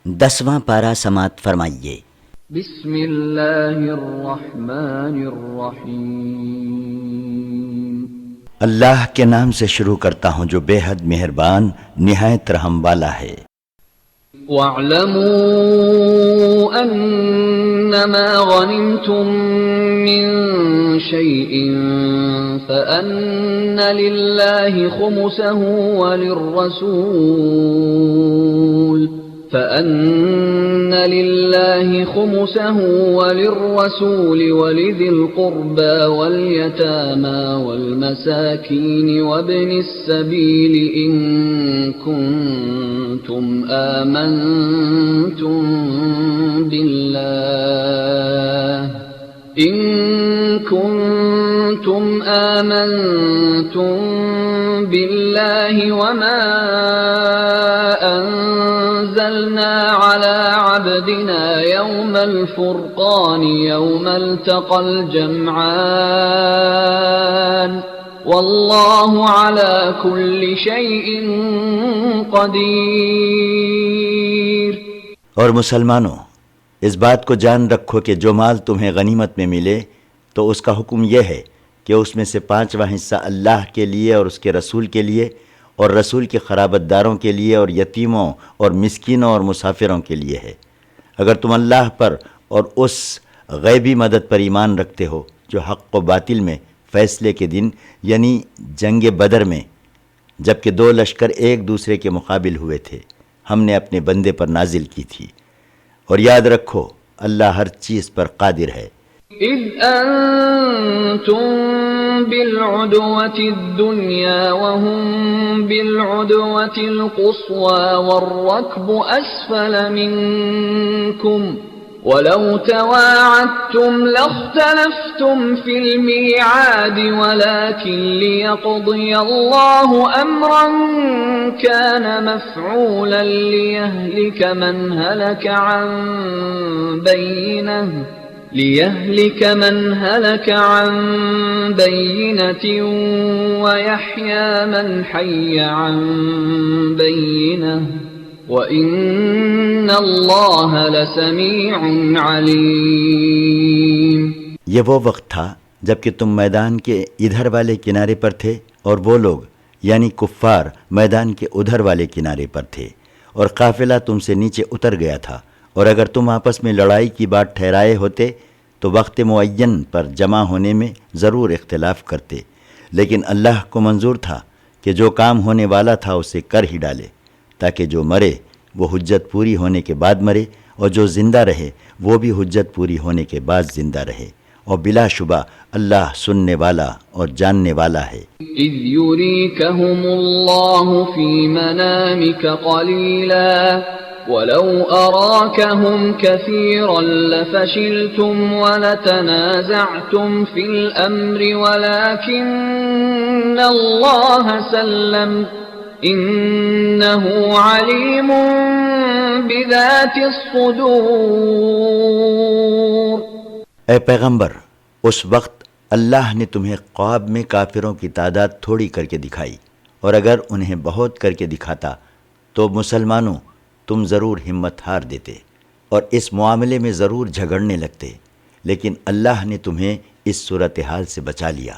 10واں پارہ سماعت فرمائیے۔ بسم اللہ الرحمن الرحیم۔ اللہ کے نام سے شروع کرتا ہوں جو بے حد مہربان نہایت رحم والا ہے۔ وَاعْلَمُوا أَنَّمَا غَنِمْتُم مِّن شَيْءٍ فَأَنَّ لِلَّهِ خُمُسَهُ وَلِلرَّسُولِ وَلِذِي الْقُرْبَى وَالْيَتَامَى وَالْمَسَاكِينِ وَابْنِ السَّبِيلِ إِن كُنتُمْ آمنتم بالله وما أنزلنا على عبدنا يوم الفرقان يوم التقى الجمعان والله على كل شيء قدير۔ اور مسلمانوں، اس بات کو جان رکھو کہ جو مال تمہیں غنیمت میں ملے تو اس کا حکم یہ ہے کہ اس میں سے 5واں حصہ اللہ کے لیے اور اس کے رسول کے لیے اور رسول کے قرابت داروں کے لیے اور یتیموں اور مسکینوں اور مسافروں کے لیے ہے۔ اگر تم اللہ پر اور اس غیبی مدد پر ایمان رکھتے ہو جو حق و باطل میں فیصلے کے دن یعنی جنگ بدر میں جبکہ 2 لشکر ایک دوسرے کے مقابل ہوئے تھے ہم نے اپنے بندے پر نازل کی تھی، اور یاد رکھو اللہ ہر چیز پر قادر ہے۔ اذ انتم بالعدوة الدنيا وهم بالعدوة القصوى والركب اسفل منكم ولو تواعدتم لاختلفتم في الميعاد ولكن ليقضي الله امرا كان مفعولا ليهلك من هلك عن بينة ويحيى من حي عن بينة وَإِنَّ اللَّهَ لَسَمِيعٌ عَلِيمٌ۔ یہ وہ وقت تھا جب کہ تم میدان کے ادھر والے کنارے پر تھے اور وہ لوگ یعنی کفار میدان کے ادھر والے کنارے پر تھے، اور قافلہ تم سے نیچے اتر گیا تھا، اور اگر تم آپس میں لڑائی کی بات ٹھہرائے ہوتے تو وقت معین پر جمع ہونے میں ضرور اختلاف کرتے، لیکن اللہ کو منظور تھا کہ جو کام ہونے والا تھا اسے کر ہی ڈالے، تاکہ جو مرے وہ حجت پوری ہونے کے بعد مرے، اور جو زندہ رہے وہ بھی حجت پوری ہونے کے بعد زندہ رہے، اور بلا شبہ اللہ سننے والا اور جاننے والا ہے۔ اذ یریکہم اللہ فی منامک قلیلا ولو اراکہم کثیرا لفشلتم ولتنازعتم فی الامر ولکن اللہ سلم انہ علیم بذات الصدور۔ اے پیغمبر، اس وقت اللہ نے تمہیں خواب میں کافروں کی تعداد تھوڑی کر کے دکھائی، اور اگر انہیں بہت کر کے دکھاتا تو مسلمانوں تم ضرور ہمت ہار دیتے اور اس معاملے میں ضرور جھگڑنے لگتے، لیکن اللہ نے تمہیں اس صورتحال سے بچا لیا،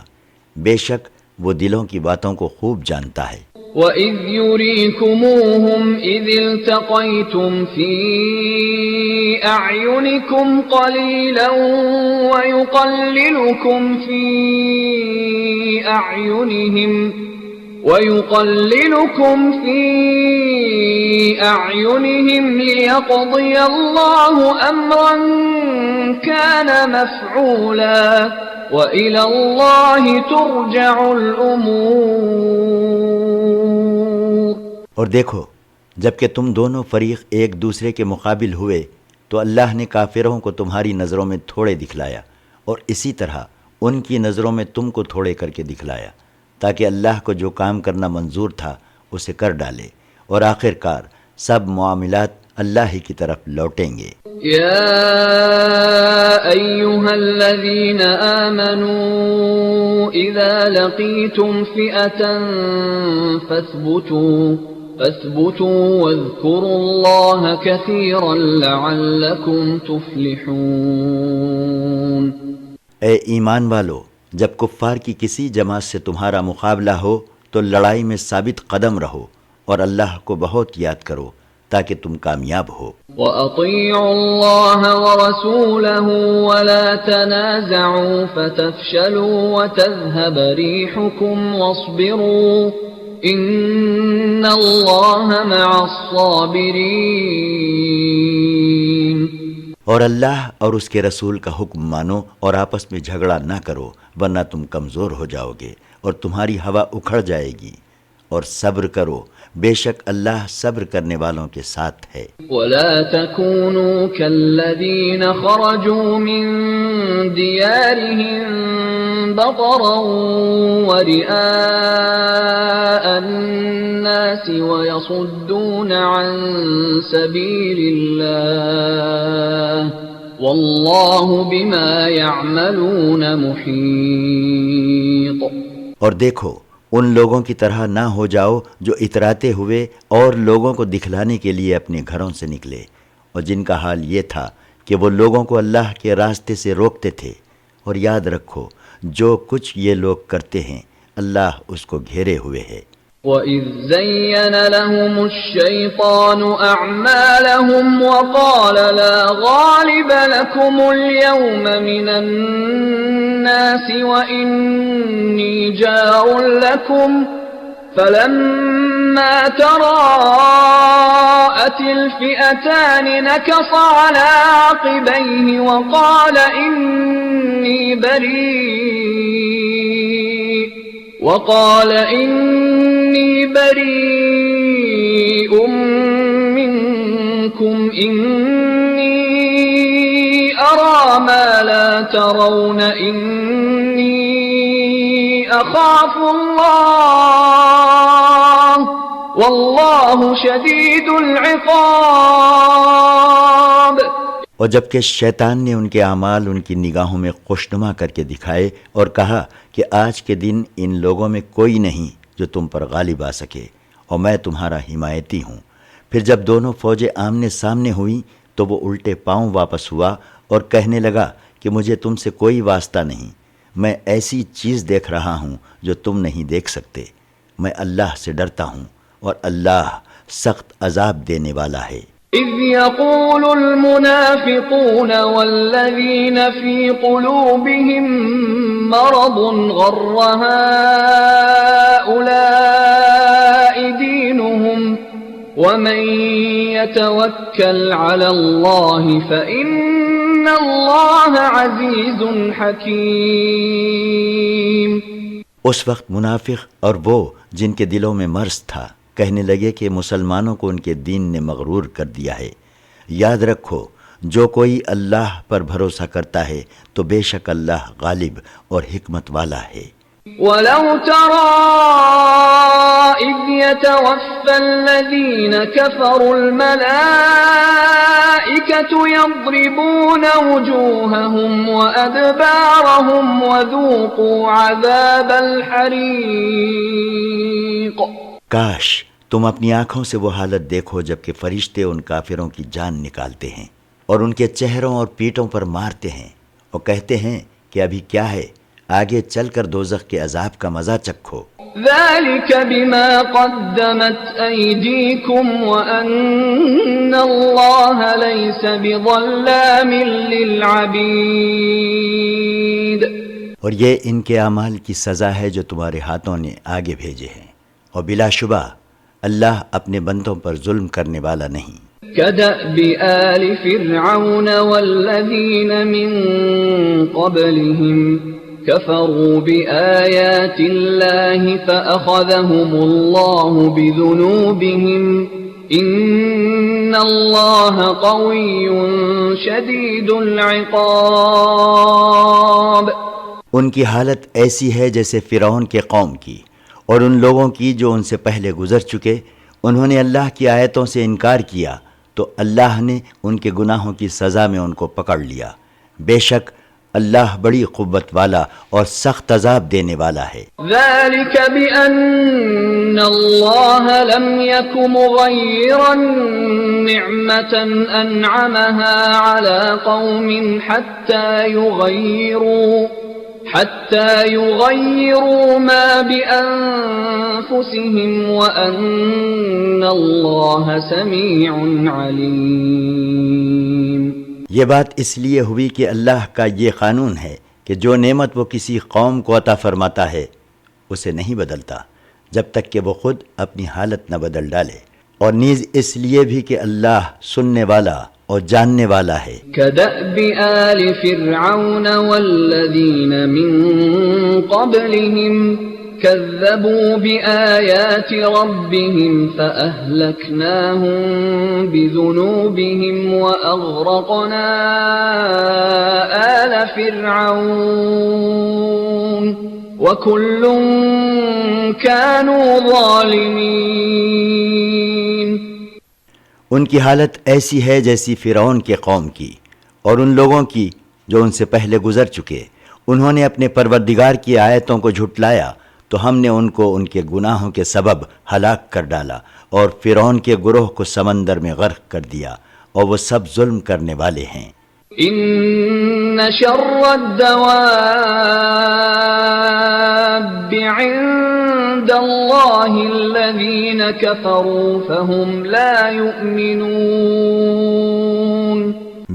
بے شک وہ دلوں کی باتوں کو خوب جانتا ہے۔ وَإِذْ يُرِيكُمُوهُمْ إِذِ الْتَقَيْتُمْ فِي أَعْيُنِكُمْ قَلِيلًا وَيُقَلِّلُكُمْ فِي أَعْيُنِهِمْ لِيَقْضِيَ اللَّهُ أَمْرًا كَانَ مَفْعُولًا وَإِلَى اللَّهِ تُرْجَعُ الْأُمُورُ۔ اور دیکھو، جب کہ تم دونوں فریق ایک دوسرے کے مقابل ہوئے تو اللہ نے کافروں کو تمہاری نظروں میں تھوڑے دکھلایا، اور اسی طرح ان کی نظروں میں تم کو تھوڑے کر کے دکھلایا، تاکہ اللہ کو جو کام کرنا منظور تھا اسے کر ڈالے، اور آخر کار سب معاملات اللہ ہی کی طرف لوٹیں گے۔ یا ایھا الذین آمنوا اذا لقیتم فئة فاثبتوا فاثبتوا واذكروا الله كثيرا لعلكم تفلحون۔ اے ایمان والو، جب کفار کی کسی جماعت سے تمہارا مقابلہ ہو تو لڑائی میں ثابت قدم رہو اور اللہ کو بہت یاد کرو تاکہ تم کامیاب ہو۔ وَأَطِيعُوا اللَّهَ وَرَسُولَهُ وَلَا تَنَازَعُوا فَتَفْشَلُوا وَتَذْهَبَ رِيحُكُمْ وَاصْبِرُوا إِنَّ اللَّهَ مَعَ الصَّابِرِينَ۔ اور اللہ اور اس کے رسول کا حکم مانو اور آپس میں جھگڑا نہ کرو، ورنہ تم کمزور ہو جاؤ گے اور تمہاری ہوا اکھڑ جائے گی، اور صبر کرو، بے شک اللہ صبر کرنے والوں کے ساتھ ہے۔ وَلَا تَكُونُوا كَالَّذِينَ خَرَجُوا مِن دِيَارِهِم بَطَرًا وَرِئَاءَ النَّاسِ وَيَصُدُّونَ عَن سَبِيلِ اللَّهِ وَاللَّهُ بِمَا يَعْمَلُونَ مُحِيطٌ۔ اور دیکھو، ان لوگوں کی طرح نہ ہو جاؤ جو اتراتے ہوئے اور لوگوں کو دکھلانے کے لیے اپنے گھروں سے نکلے، اور جن کا حال یہ تھا کہ وہ لوگوں کو اللہ کے راستے سے روکتے تھے۔ اور یاد رکھو، جو کچھ یہ لوگ کرتے ہیں اللہ اس کو گھیرے ہوئے ہے۔ وَإِذْ زَيَّنَ لَهُمُ الشَّيْطَانُ أَعْمَالَهُمْ وَقَالَ لَا غَالِبَ لَكُمُ الْيَوْمَ مِنَ النَّاسِ وَإِنِّي جَارٌ لَكُمْ فَلَمَّا تَرَاءَتِ الْفِئَتَانِ نَكَصَ عَلَى عَقِبَيْهِ وَقَالَ إِنِّي بَرِيءٌ مِّنكُمْ إِنِّي أَرَىٰ مَا لَا تَرَوْنَ إِنِّي أَخَافُ اللَّهَ وَاللَّهُ شَدِيدُ الْعِقَابِ۔ اور جبکہ شیطان نے ان کے اعمال ان کی نگاہوں میں خوشنما کر کے دکھائے اور کہا کہ آج کے دن ان لوگوں میں کوئی نہیں جو تم پر غالب آ سکے، اور میں تمہارا حمایتی ہوں، پھر جب دونوں فوجیں آمنے سامنے ہوئیں تو وہ الٹے پاؤں واپس ہوا اور کہنے لگا کہ مجھے تم سے کوئی واسطہ نہیں، میں ایسی چیز دیکھ رہا ہوں جو تم نہیں دیکھ سکتے، میں اللہ سے ڈرتا ہوں اور اللہ سخت عذاب دینے والا ہے۔ إِذْ يَقُولُ الْمُنَافِقُونَ وَالَّذِينَ فِي قُلُوبِهِم مَّرَضٌ غَرَّ هَٰؤُلَاءِ دِينُهُمْ وَمَن يَتَوَكَّلْ عَلَى اللَّهِ فَإِنَّ اللَّهَ عَزِيزٌ حَكِيمٌ۔ اس وقت منافق اور وہ جن کے دلوں میں مرض تھا کہنے لگے کہ مسلمانوں کو ان کے دین نے مغرور کر دیا ہے۔ یاد رکھو، جو کوئی اللہ پر بھروسہ کرتا ہے تو بے شک اللہ غالب اور حکمت والا ہے۔ وَلَوْ تَرَىٰ إِذْ يَتَوَفَّى الَّذِينَ كَفَرُوا الْمَلَائِكَةُ يَضْرِبُونَ وُجُوهَهُمْ وَأَدْبَارَهُمْ وَذُوقُوا عَذَابَ الْحَرِيقِ۔ کاش تم اپنی آنکھوں سے وہ حالت دیکھو جبکہ فرشتے ان کافروں کی جان نکالتے ہیں اور ان کے چہروں اور پیٹوں پر مارتے ہیں اور کہتے ہیں کہ ابھی کیا ہے، آگے چل کر دوزخ کے عذاب کا مزہ چکھو۔ ذَلِكَ بِمَا قَدَّمَتْ أَيْدِيكُمْ وَأَنَّ اللَّهَ لَيْسَ بِظَلَّامٍ لِّلْعَبِيدِ۔ اور یہ ان کے اعمال کی سزا ہے جو تمہارے ہاتھوں نے آگے بھیجے ہیں، اور بلا شبہ اللہ اپنے بندوں پر ظلم کرنے والا نہیں۔ كَدَأْبِ آلِ فِرْعَوْنَ وَالَّذِينَ مِن قَبْلِهِمْ كَفَرُوا بِآيَاتِ اللَّهِ فَأَخَذَهُمُ اللَّهُ بِذُنُوبِهِمْ إِنَّ اللَّهَ قَوِيٌّ شَدِيدُ الْعِقَابِ۔ ان کی حالت ایسی ہے جیسے فرعون کے قوم کی اور ان لوگوں کی جو ان سے پہلے گزر چکے، انہوں نے اللہ کی آیتوں سے انکار کیا تو اللہ نے ان کے گناہوں کی سزا میں ان کو پکڑ لیا، بے شک اللہ بڑی قوت والا اور سخت عذاب دینے والا ہے۔ ذلك بأن الله لم يك مغيرا نعمة أنعمها على قوم حتى يغيروا ما بأنفسهم وأن الله سميع عليم۔ یہ بات اس لیے ہوئی کہ اللہ کا یہ قانون ہے کہ جو نعمت وہ کسی قوم کو عطا فرماتا ہے اسے نہیں بدلتا جب تک کہ وہ خود اپنی حالت نہ بدل ڈالے، اور نیز اس لیے بھی کہ اللہ سننے والا اور جاننے والا ہے۔ كدأب آل فرعون والذين من قبلهم كذبوا بآيات ربهم فأهلكناهم بذنوبهم وأغرقنا آل فرعون وكل كانوا ظالمين۔ ان کی حالت ایسی ہے جیسی فرعون کے قوم کی اور ان لوگوں کی جو ان سے پہلے گزر چکے۔ انہوں نے اپنے پروردگار کی آیتوں کو جھٹلایا تو ہم نے ان کو ان کے گناہوں کے سبب ہلاک کر ڈالا، اور فرعون کے گروہ کو سمندر میں غرق کر دیا، اور وہ سب ظلم کرنے والے ہیں۔ ان شر الدواب عند اللہ الذین کفروا فهم لا یؤمنون۔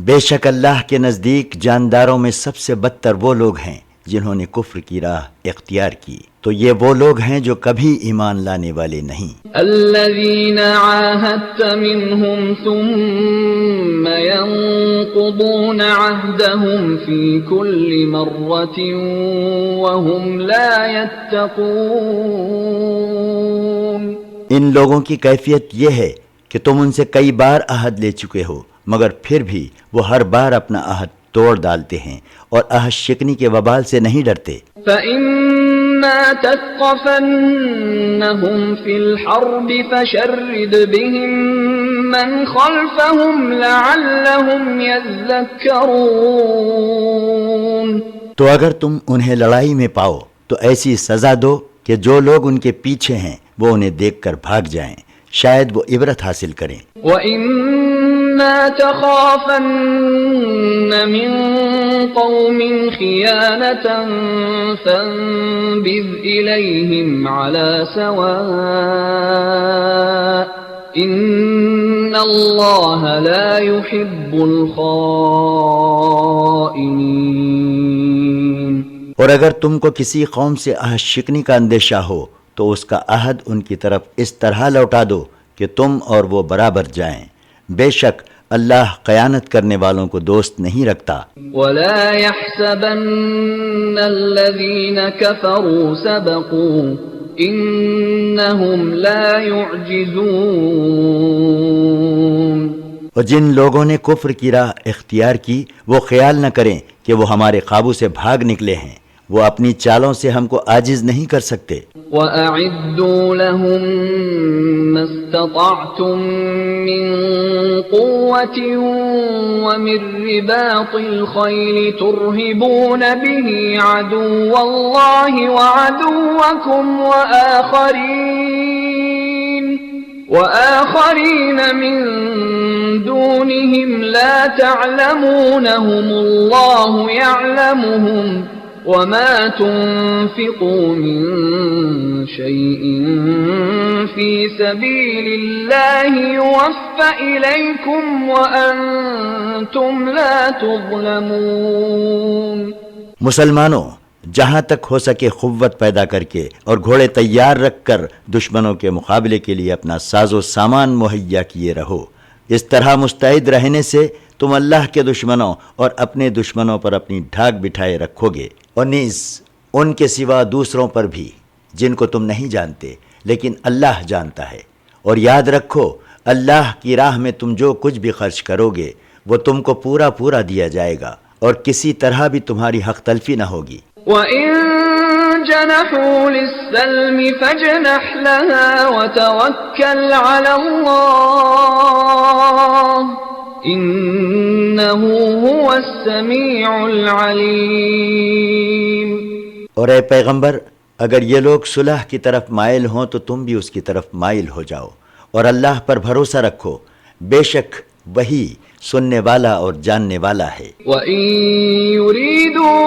بے شک اللہ کے نزدیک جانداروں میں سب سے بدتر وہ لوگ ہیں جنہوں نے کفر کی راہ اختیار کی، تو یہ وہ لوگ ہیں جو کبھی ایمان لانے والے نہیں۔ الذین عاہدت منہم ثم ينقضون عہدہم فی کل مرۃ وہم لا یتقون۔ ان لوگوں کی کیفیت یہ ہے کہ تم ان سے کئی بار عہد لے چکے ہو، مگر پھر بھی وہ ہر بار اپنا عہد توڑ ڈالتے ہیں اور عہد شکنی کے وبال سے نہیں ڈرتے۔ فَإِمَّا تَثْقَفَنَّهُمْ فِي الْحَرْبِ فَشَرِّدْ بِهِمْ مَنْ خَلْفَهُمْ لَعَلَّهُمْ يَذَّكَّرُونَ۔ تو اگر تم انہیں لڑائی میں پاؤ تو ایسی سزا دو کہ جو لوگ ان کے پیچھے ہیں وہ انہیں دیکھ کر بھاگ جائیں، شاید وہ عبرت حاصل کریں۔ وَإِمَّا تَخَافَنَّ مِن قَوْمٍ خِيَانَةً فَانبِذْ إِلَيْهِمْ عَلَى سَوَاءٍ إِنَّ اللَّهَ لَا يُحِبُّ الْخَائِنِينَ۔ اور اگر تم کو کسی قوم سے عہد شکنی کا اندیشہ ہو تو اس کا عہد ان کی طرف اس طرح لوٹا دو کہ تم اور وہ برابر جائیں، بے شک اللہ خیانت کرنے والوں کو دوست نہیں رکھتا۔ وَلَا يَحْسَبَنَّ الَّذِينَ كَفَرُوا سَبَقُوا إِنَّهُمْ لَا يُعْجِزُونَ۔ اور جن لوگوں نے کفر کی راہ اختیار کی وہ خیال نہ کریں کہ وہ ہمارے قابو سے بھاگ نکلے ہیں، وہ اپنی چالوں سے ہم کو عاجز نہیں کر سکتے۔ وَأَعِدُّوا لَهُم مَّا اسْتَطَعْتُم مِّن قُوَّةٍ وَمِن رِّبَاطِ الْخَيْلِ تُرْهِبُونَ بِهِ عَدُوَّ اللَّهِ وَعَدُوَّكُمْ وَآخَرِينَ مِن دُونِهِمْ لَا تَعْلَمُونَهُمُ اللَّهُ يَعْلَمُهُمْ وَمَا تُنفِقُوا مِن شَيْءٍ فِي سَبِيلِ اللَّهِ يُوَفَّ إِلَيْكُمْ وَأَنتُمْ لَا تُظْلَمُونَ۔ مسلمانوں، جہاں تک ہو سکے قوت پیدا کر کے اور گھوڑے تیار رکھ کر دشمنوں کے مقابلے کے لیے اپنا ساز و سامان مہیا کیے رہو۔ اس طرح مستعد رہنے سے تم اللہ کے دشمنوں اور اپنے دشمنوں پر اپنی ڈھاک بٹھائے رکھو گے، اور نیز ان کے سوا دوسروں پر بھی جن کو تم نہیں جانتے لیکن اللہ جانتا ہے۔ اور یاد رکھو اللہ کی راہ میں تم جو کچھ بھی خرچ کرو گے وہ تم کو پورا پورا دیا جائے گا، اور کسی طرح بھی تمہاری حق تلفی نہ ہوگی۔ وَإِن جَنَحُوا لِلسَّلْمِ فَاجْنَحْ لَهَا وَتَوَكَّلْ عَلَى اللَّهِ إِنَّهُ هُوَ السميع العليم. اور اے پیغمبر اگر یہ لوگ صلح کی طرف مائل ہوں تو تم بھی اس کی طرف مائل ہو جاؤ اور اللہ پر بھروسہ رکھو، بے شک وہی سننے والا اور جاننے والا ہے. وَإِن يُرِيدُوا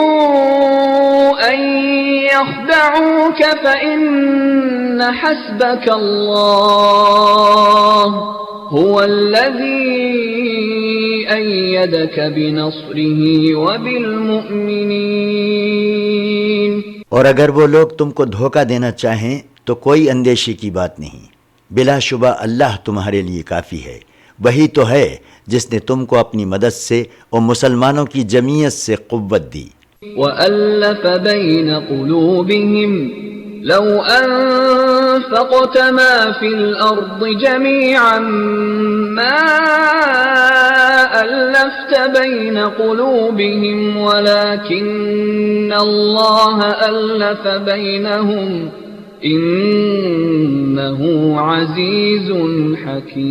أَن يَخْدَعُوكَ فَإِنَّ حَسْبَكَ اللَّهُ هُوَ الَّذِي أَيَّدَكَ بِنَصْرِهِ وَبِالْمُؤْمِنِينَ. اور اگر وہ لوگ تم کو دھوکہ دینا چاہیں تو کوئی اندیشی کی بات نہیں، بلا شبہ اللہ تمہارے لیے کافی ہے، وہی تو ہے جس نے تم کو اپنی مدد سے اور مسلمانوں کی جمعیت سے قوت دی. وَأَلَّفَ بَيْنَ قُلُوبِهِمْ لَوْ أَنفَقْتَ مَا فِي الْأَرْضِ جَمِيعًا مَا أَلَّفْتَ بَيْنَ قُلُوبِهِمْ وَلَكِنَّ اللَّهَ أَلَّفَ بَيْنَهُمْ إِنَّهُ عَزِيزٌ حَكِيمٌ.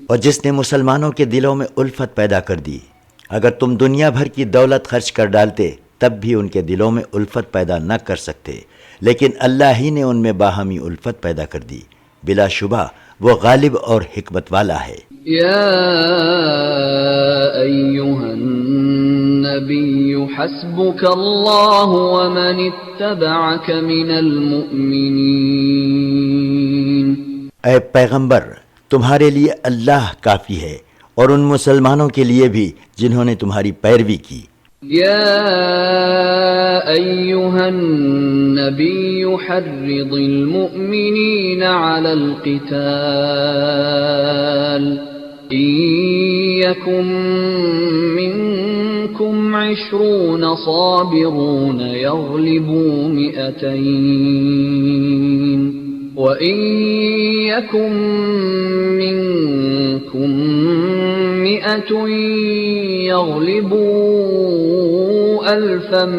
اور جس نے مسلمانوں کے دلوں میں الفت پیدا کر دی، اگر تم دنیا بھر کی دولت خرچ کر ڈالتے تب بھی ان کے دلوں میں الفت پیدا نہ کر سکتے، لیکن اللہ ہی نے ان میں باہمی الفت پیدا کر دی، بلا شبہ وہ غالب اور حکمت والا ہے. یا ایھا النبی حسبک اللہ ومن اتبعک من المؤمنین. اے پیغمبر تمہارے لیے اللہ کافی ہے اور ان مسلمانوں کے لیے بھی جنہوں نے تمہاری پیروی کی. یا ایھا النبی حرض المؤمنین علی القتال ان یکن منکم 20 صابرون یغلبوا 200 وَإِن يَكُن مِّنكُم 100 يَغْلِبُوا 1000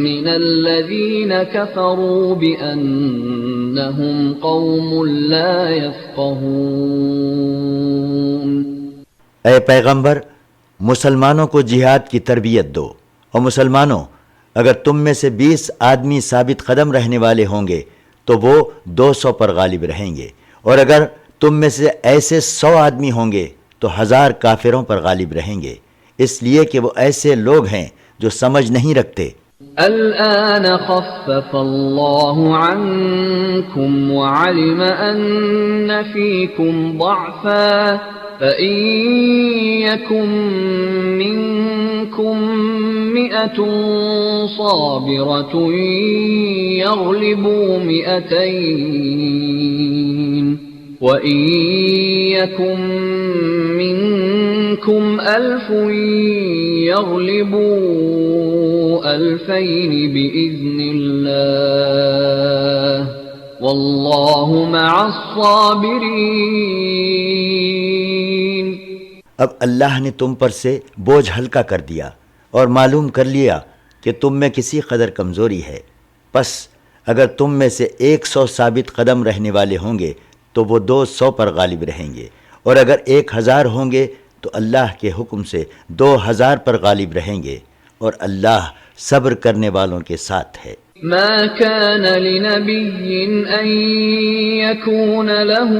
مِّنَ الَّذِينَ كَفَرُوا بِأَنَّهُمْ قَوْمٌ لَّا يَفْقَهُونَ. اے پیغمبر مسلمانوں کو جہاد کی تربیت دو، اور مسلمانوں اگر تم میں سے 20 آدمی ثابت قدم رہنے والے ہوں گے تو وہ 200 پر غالب رہیں گے، اور اگر تم میں سے ایسے 100 آدمی ہوں گے تو 1000 کافروں پر غالب رہیں گے، اس لیے کہ وہ ایسے لوگ ہیں جو سمجھ نہیں رکھتے. الآن خفف اللہ عنکم وعلم ان فیکم ضعفا فإن يكن منكم 100 صابرة يغلبوا 200 وإن يكن منكم 1000 يغلبوا 2000 بإذن الله والله مع الصابرين. اب اللہ نے تم پر سے بوجھ ہلکا کر دیا اور معلوم کر لیا کہ تم میں کسی قدر کمزوری ہے، پس اگر تم میں سے 100 ثابت قدم رہنے والے ہوں گے تو وہ 200 پر غالب رہیں گے، اور اگر 1000 ہوں گے تو اللہ کے حکم سے 2000 پر غالب رہیں گے، اور اللہ صبر کرنے والوں کے ساتھ ہے. ما كان لنبي أن يكون له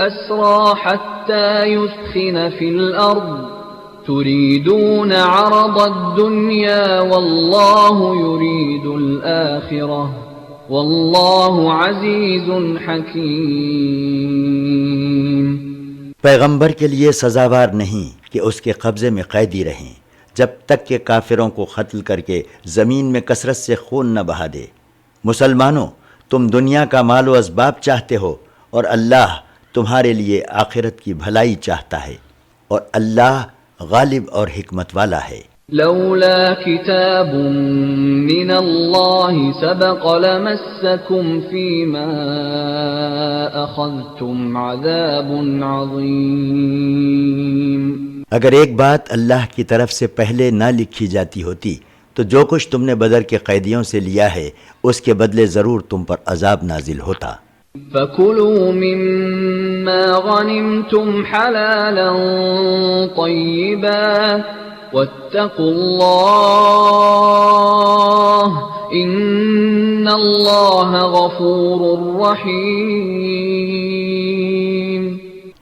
أسرى حتى يثخن في الأرض تريدون عرض الدنيا والله يريد الآخرة والله عزيز حكيم. پیغمبر کے لیے سزاوار نہیں کہ اس کے قبضے میں قیدی رہیں جب تک کہ کافروں کو قتل کر کے زمین میں کثرت سے خون نہ بہا دے. مسلمانوں تم دنیا کا مال و اسباب چاہتے ہو اور اللہ تمہارے لیے آخرت کی بھلائی چاہتا ہے، اور اللہ غالب اور حکمت والا ہے. لولا كتاب من الله سبق لمسكم فيما أخذتم عذاب عظيم. اگر ایک بات اللہ کی طرف سے پہلے نہ لکھی جاتی ہوتی تو جو کچھ تم نے بدر کے قیدیوں سے لیا ہے اس کے بدلے ضرور تم پر عذاب نازل ہوتا. فَكُلُوا مِمَّا غَنِمْتُمْ حَلَالًا طَيِّبًا وَاتَّقُوا اللَّهَ إِنَّ اللَّهَ غَفُورٌ رَّحِيمٌ۔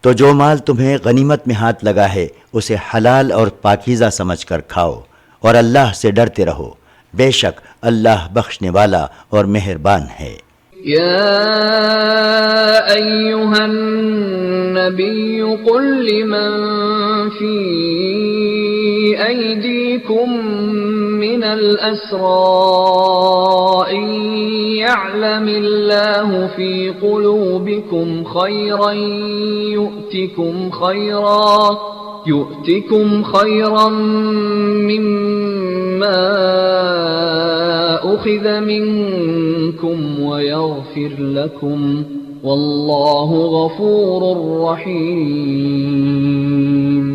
تو جو مال تمہیں غنیمت میں ہاتھ لگا ہے اسے حلال اور پاکیزہ سمجھ کر کھاؤ، اور اللہ سے ڈرتے رہو، بے شک اللہ بخشنے والا اور مہربان ہے۔ يا أيها النبي قل لمن في أيديكم من الأسرى إن يعلم الله في قلوبكم خيرا يؤتكم خيرا مما أخذ منكم ويغفر لكم والله غفور رحيم۔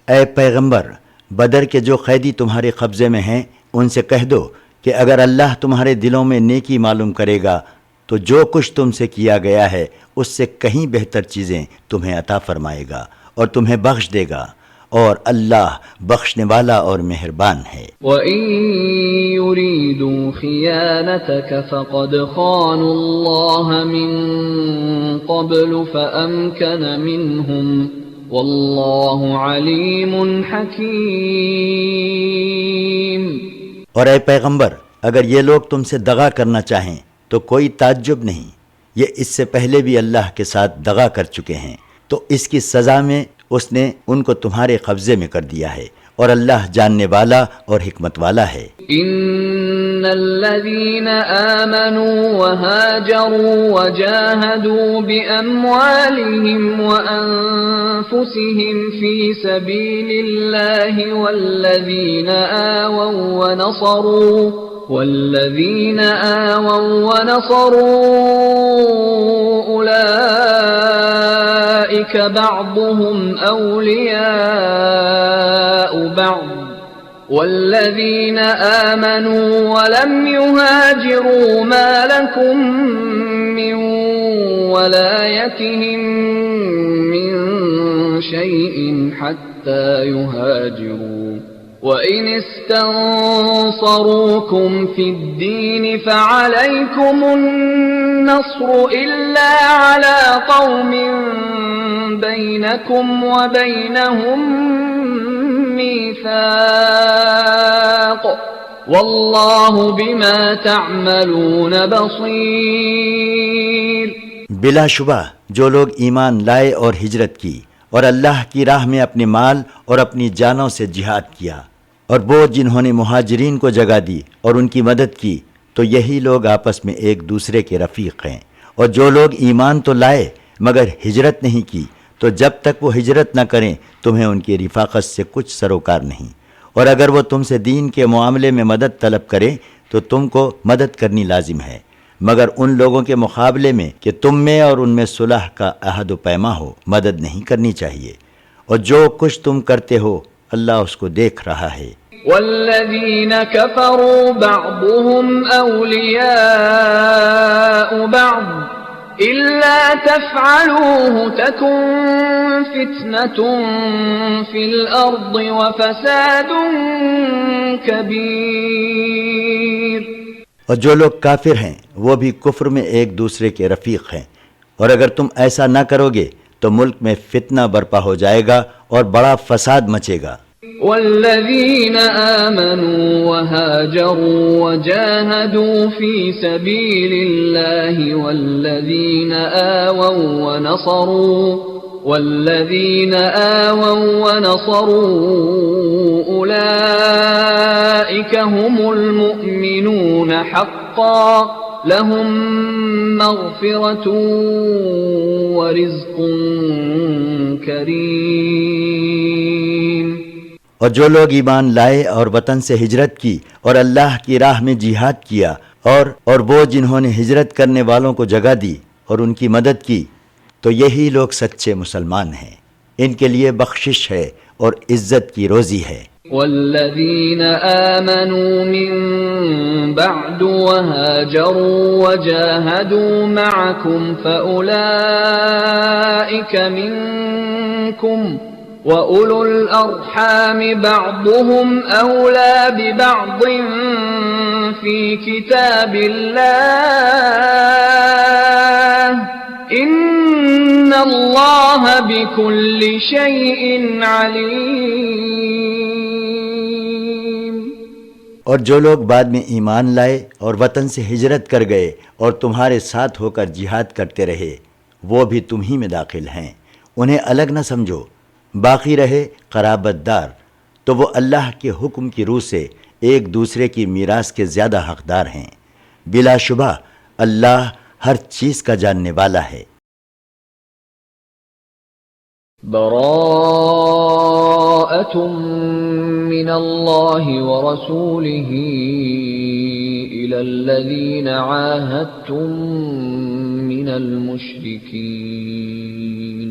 اے پیغمبر، بدر کے جو قیدی تمہارے قبضے میں ہیں ان سے کہہ دو کہ اگر اللہ تمہارے دلوں میں نیکی معلوم کرے گا تو جو کچھ تم سے کیا گیا ہے اس سے کہیں بہتر چیزیں تمہیں عطا فرمائے گا اور تمہیں بخش دے گا، اور اللہ بخشنے والا اور مہربان ہے۔ وَإِن يُرِيدُوا خِيَانَتَكَ فَقَدْ خَانُوا اللَّهَ مِن قَبْلُ فَأَمْكَنَ مِنْهُمْ وَاللَّهُ عَلِيمٌ حَكِيمٌ۔ اور اے پیغمبر، اگر یہ لوگ تم سے دغا کرنا چاہیں تو کوئی تعجب نہیں، یہ اس سے پہلے بھی اللہ کے ساتھ دغا کر چکے ہیں، تو اس کی سزا میں اس نے ان کو تمہارے قبضے میں کر دیا ہے، اور اللہ جاننے والا اور حکمت والا ہے۔ ان الذين آمنوا وهاجروا وجاهدوا بأموالهم وأنفسهم في سبيل الله والذين آووا ونصروا أولئك بعضهم أولياء بعض والذين آمنوا ولم يهاجروا ما لكم من ولايتهم من شيء حتى يهاجروا وَإِنِ اسْتَنصَرُوكُمْ فِي الدِّينِ فَعَلَيْكُمُ النَّصْرُ إِلَّا عَلَى قَوْمٍ بَيْنَكُمْ وَبَيْنَهُم مِّيثَاقٌ وَاللَّهُ بِمَا تَعْمَلُونَ بَصِيرٌ۔ بلا شبہ جو لوگ ایمان لائے اور ہجرت کی اور اللہ کی راہ میں اپنے مال اور اپنی جانوں سے جہاد کیا، اور وہ جنہوں نے مہاجرین کو جگہ دی اور ان کی مدد کی، تو یہی لوگ آپس میں ایک دوسرے کے رفیق ہیں۔ اور جو لوگ ایمان تو لائے مگر ہجرت نہیں کی، تو جب تک وہ ہجرت نہ کریں تمہیں ان کی رفاقت سے کچھ سروکار نہیں، اور اگر وہ تم سے دین کے معاملے میں مدد طلب کریں تو تم کو مدد کرنی لازم ہے، مگر ان لوگوں کے مقابلے میں کہ تم میں اور ان میں صلح کا عہد و پیما ہو مدد نہیں کرنی چاہیے، اور جو کچھ تم کرتے ہو اللہ اس کو دیکھ رہا ہے۔ والذین کفروا بعضهم اولیاء بعض إلا تفعلوه تكن فتنة في الأرض وفساد كبير۔ اور جو لوگ کافر ہیں وہ بھی کفر میں ایک دوسرے کے رفیق ہیں، اور اگر تم ایسا نہ کرو گے تو ملک میں فتنہ برپا ہو جائے گا اور بڑا فساد مچے گا۔ والذین آمنوا وهاجروا وجاهدوا في سبيل الله والذین آووا ونصروا أولئك هم المؤمنون حقا لهم مغفرة ورزق کریم۔ اور جو لوگ ایمان لائے اور وطن سے ہجرت کی اور اللہ کی راہ میں جہاد کیا، اور وہ جنہوں نے ہجرت کرنے والوں کو جگہ دی اور ان کی مدد کی، تو یہی لوگ سچے مسلمان ہیں، ان کے لیے بخشش ہے اور عزت کی روزی ہے۔ والذين آمنوا من بعد وهاجروا وجاهدوا معكم فأولئك منكم وَأُولُو الْأَرْحَامِ بَعْضُهُمْ أَوْلَى بِبَعْضٍ فِي كِتَابِ اللَّهِ إِنَّ اللَّهَ بِكُلِّ شَيْءٍ عَلِيمٌ۔ اور جو لوگ بعد میں ایمان لائے اور وطن سے ہجرت کر گئے اور تمہارے ساتھ ہو کر جہاد کرتے رہے، وہ بھی تم ہی میں داخل ہیں، انہیں الگ نہ سمجھو۔ باقی رہے قرابت دار، تو وہ اللہ کے حکم کی روح سے ایک دوسرے کی میراث کے زیادہ حقدار ہیں۔ بلا شبہ اللہ ہر چیز کا جاننے والا ہے۔ براءۃ من اللہ ورسولہ الی الذین عاہدتم من المشرکین۔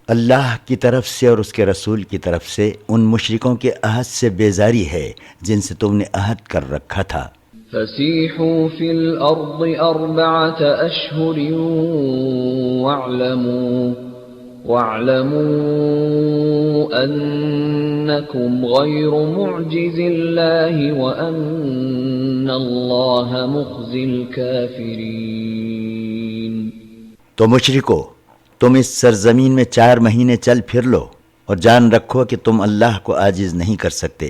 اللہ کی طرف سے اور اس کے رسول کی طرف سے ان مشرکوں کے عہد سے بیزاری ہے جن سے تم نے عہد کر رکھا تھا۔ فسیحوا فی الارض اربعۃ اشہر واعلموا انکم غیر معجز اللہ وان اللہ مخزی الکافرین۔ تو مشرکو، تم اس سرزمین میں 4 مہینے چل پھر لو اور جان رکھو کہ تم اللہ کو عاجز نہیں کر سکتے،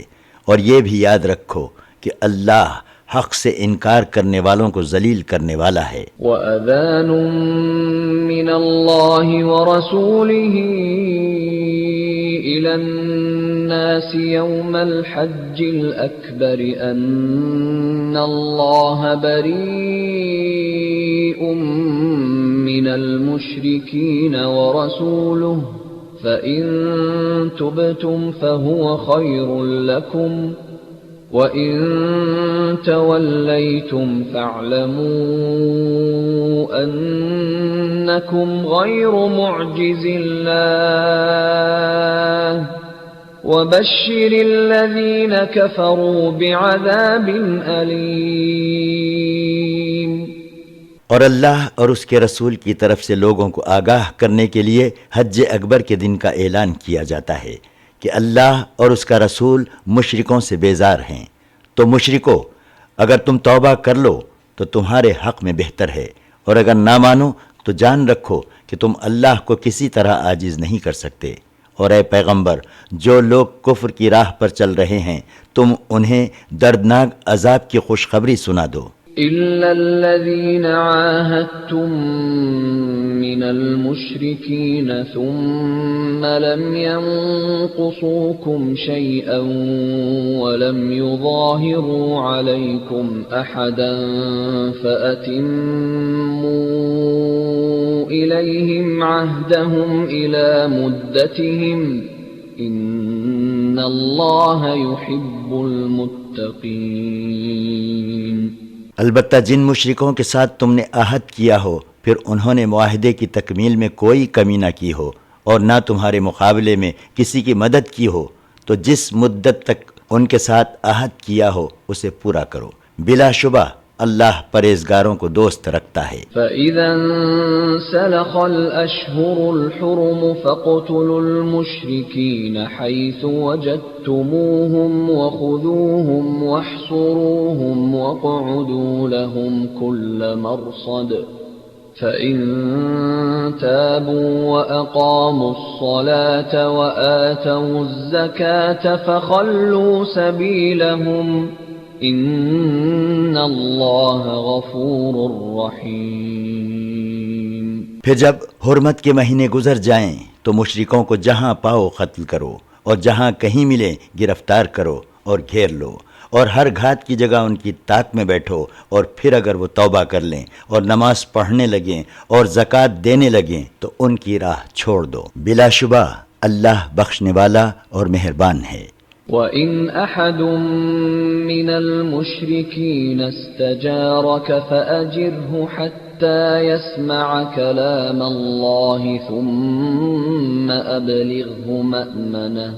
اور یہ بھی یاد رکھو کہ اللہ حق سے انکار کرنے والوں کو ذلیل کرنے والا ہے۔ وَأَذَانٌ مِّنَ اللَّهِ وَرَسُولِهِ إِلَى النَّاسِ يَوْمَ الْحَجِّ الْأَكْبَرِ أَنَّ اللَّهَ بَرِيءٌ من المشركين ورسوله فإن تبتم فهو خير لكم وإن توليتم فاعلموا أنكم غير معجز الله وبشر الذين كفروا بعذاب أليم۔ اور اللہ اور اس کے رسول کی طرف سے لوگوں کو آگاہ کرنے کے لیے حج اکبر کے دن کا اعلان کیا جاتا ہے کہ اللہ اور اس کا رسول مشرکوں سے بیزار ہیں۔ تو مشرکو، اگر تم توبہ کر لو تو تمہارے حق میں بہتر ہے، اور اگر نہ مانو تو جان رکھو کہ تم اللہ کو کسی طرح عاجز نہیں کر سکتے۔ اور اے پیغمبر، جو لوگ کفر کی راہ پر چل رہے ہیں تم انہیں دردناک عذاب کی خوشخبری سنا دو۔ إِلَّا الَّذِينَ عَاهَدتُّم مِّنَ الْمُشْرِكِينَ ثُمَّ لَمْ يَنقُصُوكُمْ شَيْئًا وَلَمْ يُظَاهِرُوا عَلَيْكُمْ أَحَدًا فَأَتِمُّوا إِلَيْهِمْ عَهْدَهُمْ إِلَى مُدَّتِهِمْ إِنَّ اللَّهَ يُحِبُّ الْمُتَّقِينَ۔ البتہ جن مشرکوں کے ساتھ تم نے عہد کیا ہو پھر انہوں نے معاہدے کی تکمیل میں کوئی کمی نہ کی ہو اور نہ تمہارے مقابلے میں کسی کی مدد کی ہو، تو جس مدت تک ان کے ساتھ عہد کیا ہو اسے پورا کرو۔ بلا شبہ اللہ پرہیزگاروں کو دوست رکھتا ہے۔ فَإِذَا انسَلَخَ الْأَشْهُرُ الْحُرُمُ فَاقْتُلُوا الْمُشْرِكِينَ حَيْثُ وَجَدتُّمُوهُمْ وَخُذُوهُمْ وَاحْصُرُوهُمْ وَاقْعُدُوا لَهُمْ كُلَّ مَرْصَدٍ فَإِن تَابُوا وَأَقَامُوا الصَّلَاةَ وَآتَوُا الزَّكَاةَ فَخَلُّوا سَبِيلَهُمْ ان اللہ غفور رحیم۔ پھر جب حرمت کے مہینے گزر جائیں تو مشرکوں کو جہاں پاؤ قتل کرو، اور جہاں کہیں ملے گرفتار کرو اور گھیر لو، اور ہر گھات کی جگہ ان کی طاق میں بیٹھو، اور پھر اگر وہ توبہ کر لیں اور نماز پڑھنے لگیں اور زکوٰۃ دینے لگیں تو ان کی راہ چھوڑ دو۔ بلا شبہ اللہ بخشنے والا اور مہربان ہے۔ وَإِنْ أَحَدٌ مِّنَ الْمُشْرِكِينَ اسْتَجَارَكَ فَأَجِرْهُ حَتَّى يَسْمَعَ كَلَامَ اللَّهِ ثُمَّ أَبْلِغْهُ مَأْمَنَهُ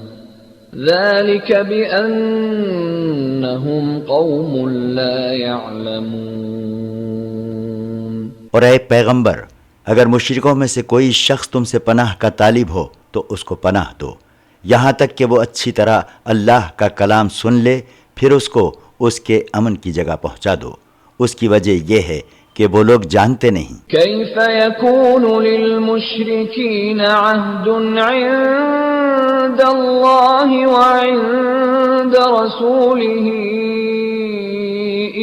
ذلك بأنهم قوم لا يعلمون۔ اور اے پیغمبر، اگر مشرکوں میں سے کوئی شخص تم سے پناہ کا طالب ہو تو اس کو پناہ دو، یہاں تک کہ وہ اچھی طرح اللہ کا کلام سن لے، پھر اس کو اس کے امن کی جگہ پہنچا دو۔ اس کی وجہ یہ ہے کہ وہ لوگ جانتے نہیں۔ كيف يكون للمشركين عهد عند الله وعند رسوله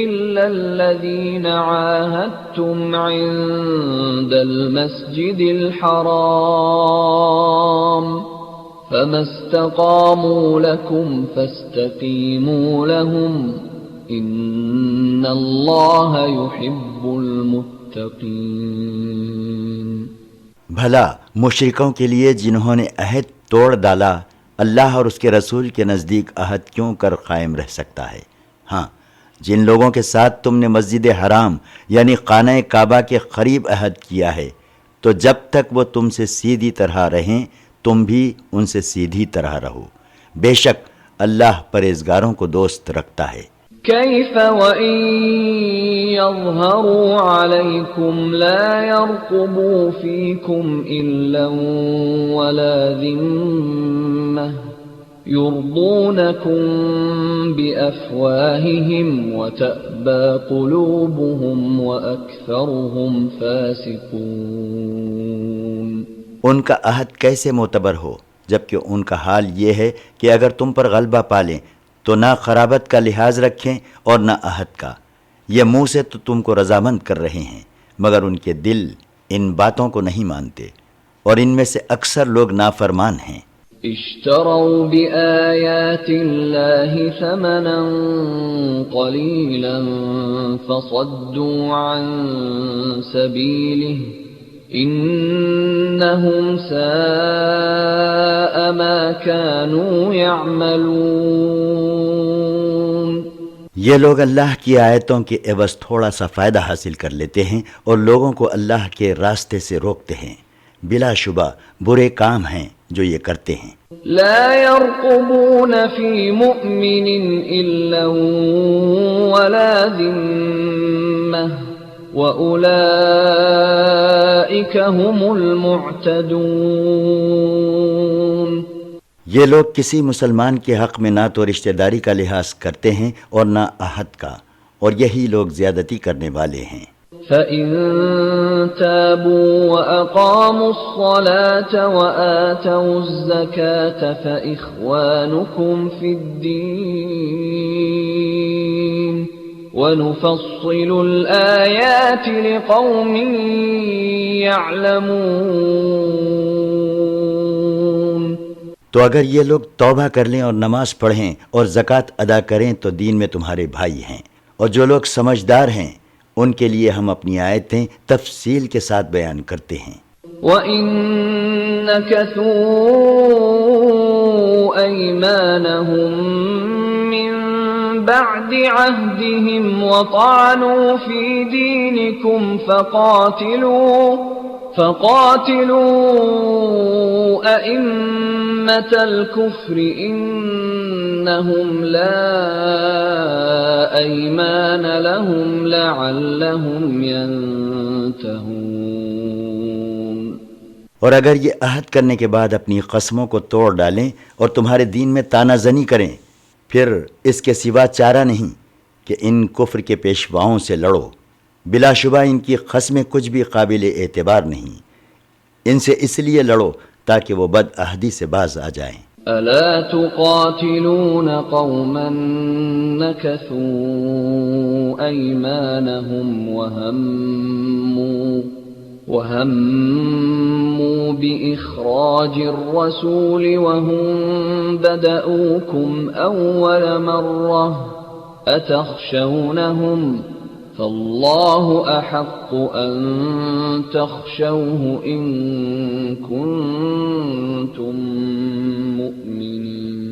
إلا الذين عاهدتم عند المسجد الحرام فما استقاموا لكم فاستقيموا لهم ان اللہ یحب المتقین۔ بھلا مشرکوں کے لیے جنہوں نے عہد توڑ ڈالا، اللہ اور اس کے رسول کے نزدیک عہد کیوں کر قائم رہ سکتا ہے؟ ہاں، جن لوگوں کے ساتھ تم نے مسجد حرام یعنی خانہ کعبہ کے قریب عہد کیا ہے، تو جب تک وہ تم سے سیدھی طرح رہیں تم بھی ان سے سیدھی طرح رہو، بے شک اللہ پرہیزگاروں کو دوست رکھتا ہے۔ كيف وإن يظهروا عليكم لا يرقبوا فيكم إلا ولا ذمة يرضونكم بأفواههم وتأبى قلوبهم وأكثرهم فاسقون۔ ان کا عہد کیسے معتبر ہو جبکہ ان کا حال یہ ہے کہ اگر تم پر غلبہ پالیں تو نہ قرابت کا لحاظ رکھیں اور نہ عہد کا۔ یہ منہ سے تو تم کو رضامند کر رہے ہیں مگر ان کے دل ان باتوں کو نہیں مانتے، اور ان میں سے اکثر لوگ نافرمان ہیں۔ اشتروا بآیات اللہ ثمنا قلیلا فصدوا عن سبیلہ انہم ساء ما كانوا يعملون۔ یہ لوگ اللہ کی آیتوں کے عوض تھوڑا سا فائدہ حاصل کر لیتے ہیں اور لوگوں کو اللہ کے راستے سے روکتے ہیں، بلا شبہ برے کام ہیں جو یہ کرتے ہیں۔ لا يرقبون في مؤمن الا ولا ذمة وَأُولَئِكَ هُمُ الْمُعْتَدُونَ۔ یہ لوگ کسی مسلمان کے حق میں نہ تو رشتہ داری کا لحاظ کرتے ہیں اور نہ عہد کا، اور یہی لوگ زیادتی کرنے والے ہیں۔ فَإِن تَابُوا وَأَقَامُوا الصَّلَاةَ وَآتَوُا الزَّكَاةَ فَإِخْوَانُكُمْ فِي الدِّينِ وَنُفَصِّلُ الْآيَاتِ لِقَوْمٍ يَعْلَمُونَ۔ تو اگر یہ لوگ توبہ کر لیں اور نماز پڑھیں اور زکوٰۃ ادا کریں تو دین میں تمہارے بھائی ہیں، اور جو لوگ سمجھدار ہیں ان کے لیے ہم اپنی آیتیں تفصیل کے ساتھ بیان کرتے ہیں۔ وَإِن نَكَثُوا أَيْمَانَهُم مِّن بَعْدِ عَهْدِهِمْ وَطَعَنُوا فِي دِينِكُمْ فَقَاتِلُوا أَئِمَّةَ الْكُفْرِ إِنَّهُمْ لَا أَيْمَانَ لَهُمْ لَعَلَّهُمْ يَنْتَهُونَ۔ اور اگر یہ عہد کرنے کے بعد اپنی قسموں کو توڑ ڈالیں اور تمہارے دین میں تانہ زنی کریں، پھر اس کے سوا چارہ نہیں کہ ان کفر کے پیشواؤں سے لڑو، بلا شبہ ان کی قسمیں کچھ بھی قابل اعتبار نہیں، ان سے اس لیے لڑو تاکہ وہ بد عہدی سے باز آ جائیں۔ ألا تقاتلون قوما نكثوا أيمانهم وهموا بإخراج الرسول وهم بدأوكم أول مرة أتخشونهم فالله أحق أن تخشوه إن كنتم مؤمنين۔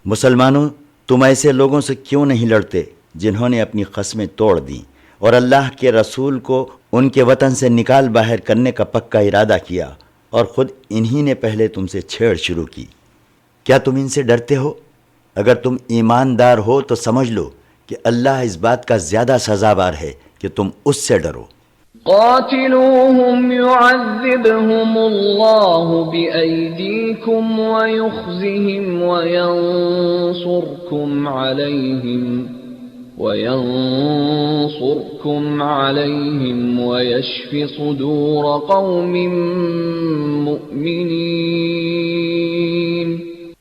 مسلمانوں، تم ایسے لوگوں سے کیوں نہیں لڑتے جنہوں نے اپنی قسمیں توڑ دیں اور اللہ کے رسول کو ان کے وطن سے نکال باہر کرنے کا پکا ارادہ کیا، اور خود انہی نے پہلے تم سے چھیڑ شروع کی۔ کیا تم ان سے ڈرتے ہو؟ اگر تم ایماندار ہو تو سمجھ لو کہ اللہ اس بات کا زیادہ سزاوار ہے کہ تم اس سے ڈرو۔ قاتلوهم يعذبهم الله بأيديكم ويخزهم وينصركم عليهم ويشف صدور قوم مؤمنين۔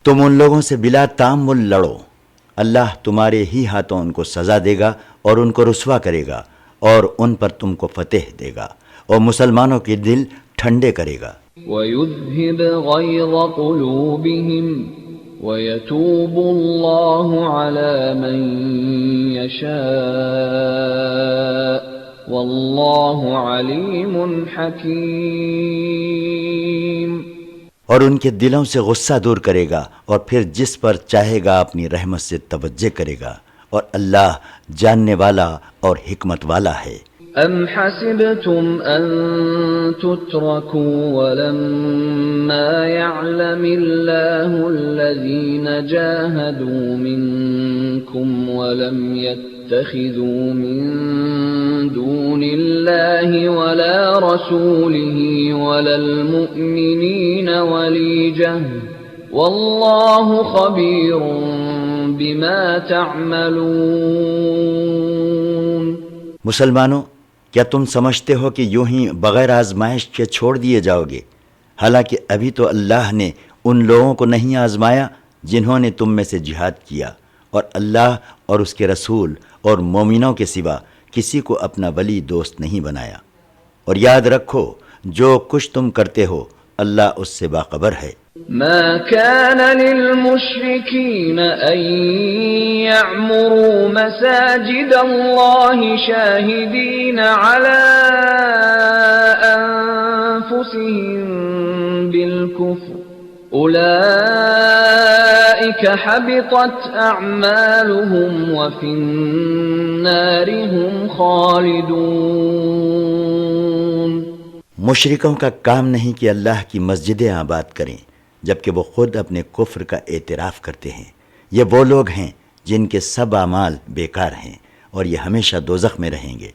تم ان لوگوں سے بلا تامل لڑو، اللہ تمہارے ہی ہاتھوں ان کو سزا دے گا اور ان کو رسوا کرے گا اور ان پر تم کو فتح دے گا اور مسلمانوں کے دل ٹھنڈے کرے گا۔ وَيُذْهِبْ غَيْظَ قُلُوبِهِمْ وَيَتُوبُ اللَّهُ عَلَى مَن يَشَاءُ وَاللَّهُ عَلِيمٌ حَكِيمٌ۔ اور ان کے دلوں سے غصہ دور کرے گا اور پھر جس پر چاہے گا اپنی رحمت سے توجہ کرے گا، اور اللہ جاننے والا اور حکمت والا ہے۔ ام حسبتم ان تتركوا ولما يعلم الله الذين جاهدوا منكم ولم يتخذوا من دون الله ولا رسوله ولا المؤمنين وليجة والله خبير بما تعملون۔ مسلمانوں، کیا تم سمجھتے ہو کہ یوں ہی بغیر آزمائش کے چھوڑ دیے جاؤ گے؟ حالانکہ ابھی تو اللہ نے ان لوگوں کو نہیں آزمایا جنہوں نے تم میں سے جہاد کیا، اور اللہ اور اس کے رسول اور مومنوں کے سوا کسی کو اپنا ولی دوست نہیں بنایا۔ اور یاد رکھو جو کچھ تم کرتے ہو اللہ اس سے باخبر ہے۔ ما كان للمشركين أن يعمروا مساجد الله شاهدين على أنفسهم بالكفر أولئك حبطت أعمالهم وفي النار هم خالدون۔ مشرکوں کا کام نہیں کہ اللہ کی مسجدیں آباد کریں جبکہ وہ خود اپنے کفر کا اعتراف کرتے ہیں۔ یہ وہ لوگ ہیں جن کے سب اعمال بیکار ہیں اور یہ ہمیشہ دوزخ میں رہیں گے۔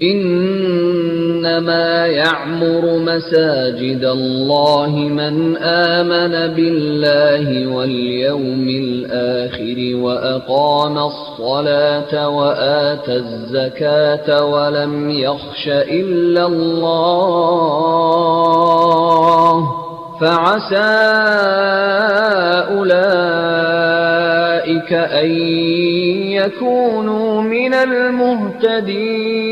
انما يعمر مساجد الله من آمن بالله واليوم الآخر وأقام الصلاة وآتى الزكاة ولم يخش إلا الله فعسى أولئك أن يكونوا من المهتدين۔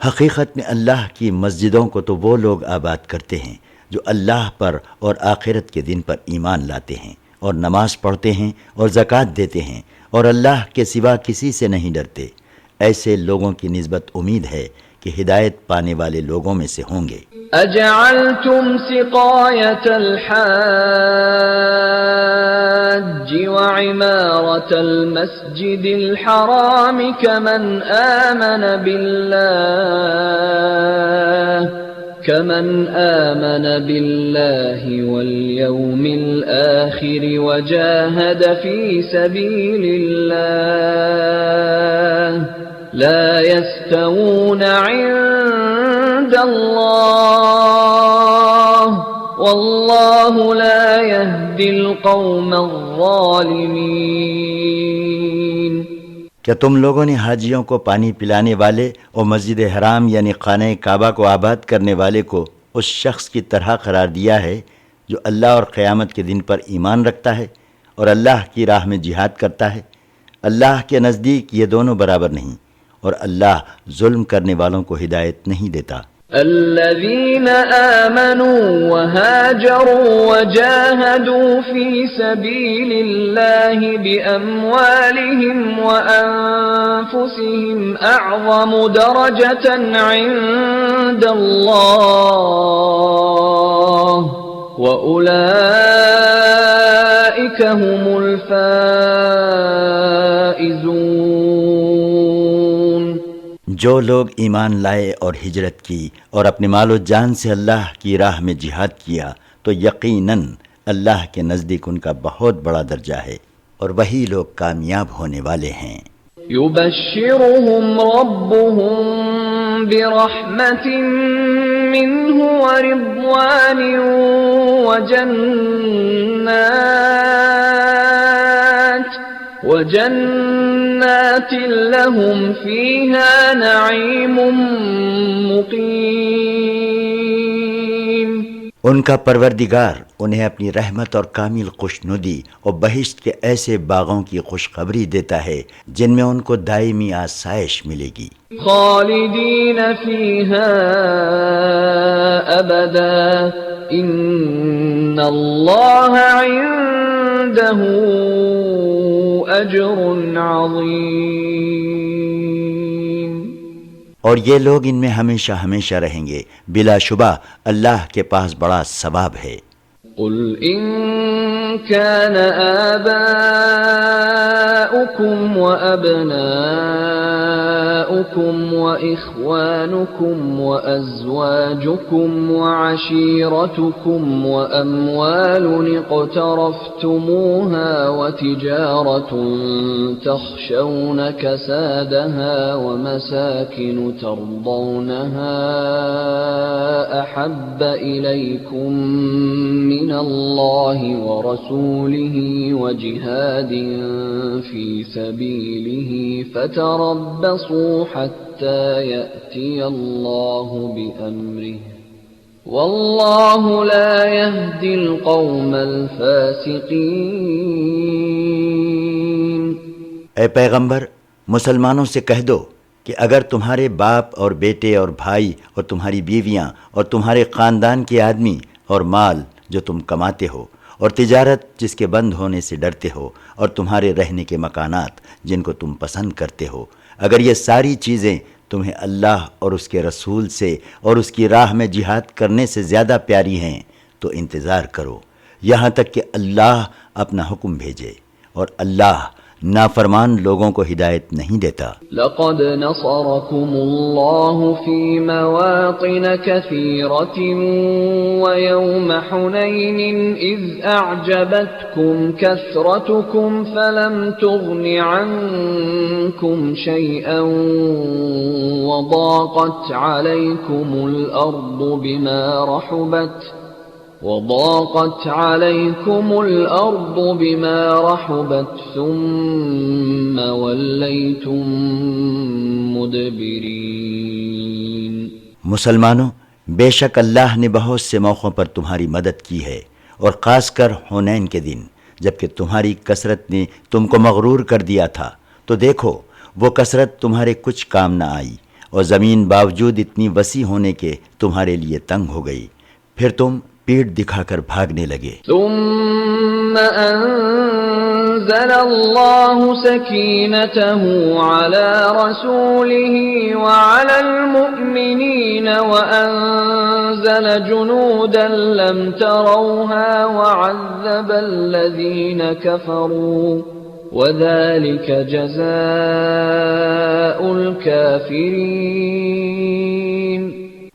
حقیقت میں اللہ کی مسجدوں کو تو وہ لوگ آباد کرتے ہیں جو اللہ پر اور آخرت کے دن پر ایمان لاتے ہیں اور نماز پڑھتے ہیں اور زکوٰۃ دیتے ہیں اور اللہ کے سوا کسی سے نہیں ڈرتے۔ ایسے لوگوں کی نسبت امید ہے کہ ہدایت پانے والے لوگوں میں سے ہوں گے۔ اجعلتم سقاية الحاج وعمارة المسجد الحرام كمن آمن بالله واليوم الآخر وجاهد في سبيل الله لا يستوون عند الله والله لا يهدي القوم الظالمين۔ کیا تم لوگوں نے حاجیوں کو پانی پلانے والے اور مسجد حرام یعنی خانہ کعبہ کو آباد کرنے والے کو اس شخص کی طرح قرار دیا ہے جو اللہ اور قیامت کے دن پر ایمان رکھتا ہے اور اللہ کی راہ میں جہاد کرتا ہے؟ اللہ کے نزدیک یہ دونوں برابر نہیں، اور اللہ ظلم کرنے والوں کو ہدایت نہیں دیتا۔ الذين آمنوا وهاجروا وجاهدوا في سبيل الله بأموالهم وأنفسهم أعظم درجة عند الله وأولئك هم الفائزون۔ جو لوگ ایمان لائے اور ہجرت کی اور اپنے مال و جان سے اللہ کی راہ میں جہاد کیا تو یقیناً اللہ کے نزدیک ان کا بہت بڑا درجہ ہے اور وہی لوگ کامیاب ہونے والے ہیں۔ يبشرهم ربهم برحمة منه ورضوان وجنات لهم فيها نعيم مقيم۔ ان کا پروردگار انہیں اپنی رحمت اور کامل خوشنودی اور بہشت کے ایسے باغوں کی خوشخبری دیتا ہے جن میں ان کو دائمی آسائش ملے گی۔ خالدین فیہا ابدا ان اللہ عنده اجر عظیم۔ اور یہ لوگ ان میں ہمیشہ ہمیشہ رہیں گے، بلا شبہ اللہ کے پاس بڑا ثواب ہے۔ قل ان كان آباؤكم وأبناؤكم وإخوانكم وأزواجكم وعشيرتكم وأموال اقترفتموها وتجارة تخشون كسادها ومساكن ترضونها أحب إليكم من الله ورسوله وجهاد في سبيله فتربصوا حتى يأتي الله بأمره والله لا يهدي القوم الفاسقين۔ اے پیغمبر، مسلمانوں سے کہہ دو کہ اگر تمہارے باپ اور بیٹے اور بھائی اور تمہاری بیویاں اور تمہارے خاندان کے آدمی اور مال جو تم کماتے ہو اور تجارت جس کے بند ہونے سے ڈرتے ہو اور تمہارے رہنے کے مکانات جن کو تم پسند کرتے ہو، اگر یہ ساری چیزیں تمہیں اللہ اور اس کے رسول سے اور اس کی راہ میں جہاد کرنے سے زیادہ پیاری ہیں تو انتظار کرو یہاں تک کہ اللہ اپنا حکم بھیجے، اور اللہ نافرمان لوگوں کو ہدایت نہیں دیتا۔ لقد نصركم الله في مواطن كثيرة ويوم حنين إذ أعجبتكم كثرتكم فلم تغن عنكم شيئا وضاقت عليكم الأرض بما رحبت ثم وليتم مدبرين۔ مسلمانوں، بے شک اللہ نے بہت سے موقعوں پر تمہاری مدد کی ہے، اور خاص کر حنین کے دن جبکہ تمہاری کثرت نے تم کو مغرور کر دیا تھا، تو دیکھو وہ کثرت تمہارے کچھ کام نہ آئی، اور زمین باوجود اتنی وسیع ہونے کے تمہارے لیے تنگ ہو گئی، پھر تم پیٹ دکھا کر بھاگنے لگے۔ ثم انزل الله سكينته على رسوله وعلى المؤمنين وأنزل جنودا لم تروها وعذب الذين كفروا وذلك جزاء الكافرين۔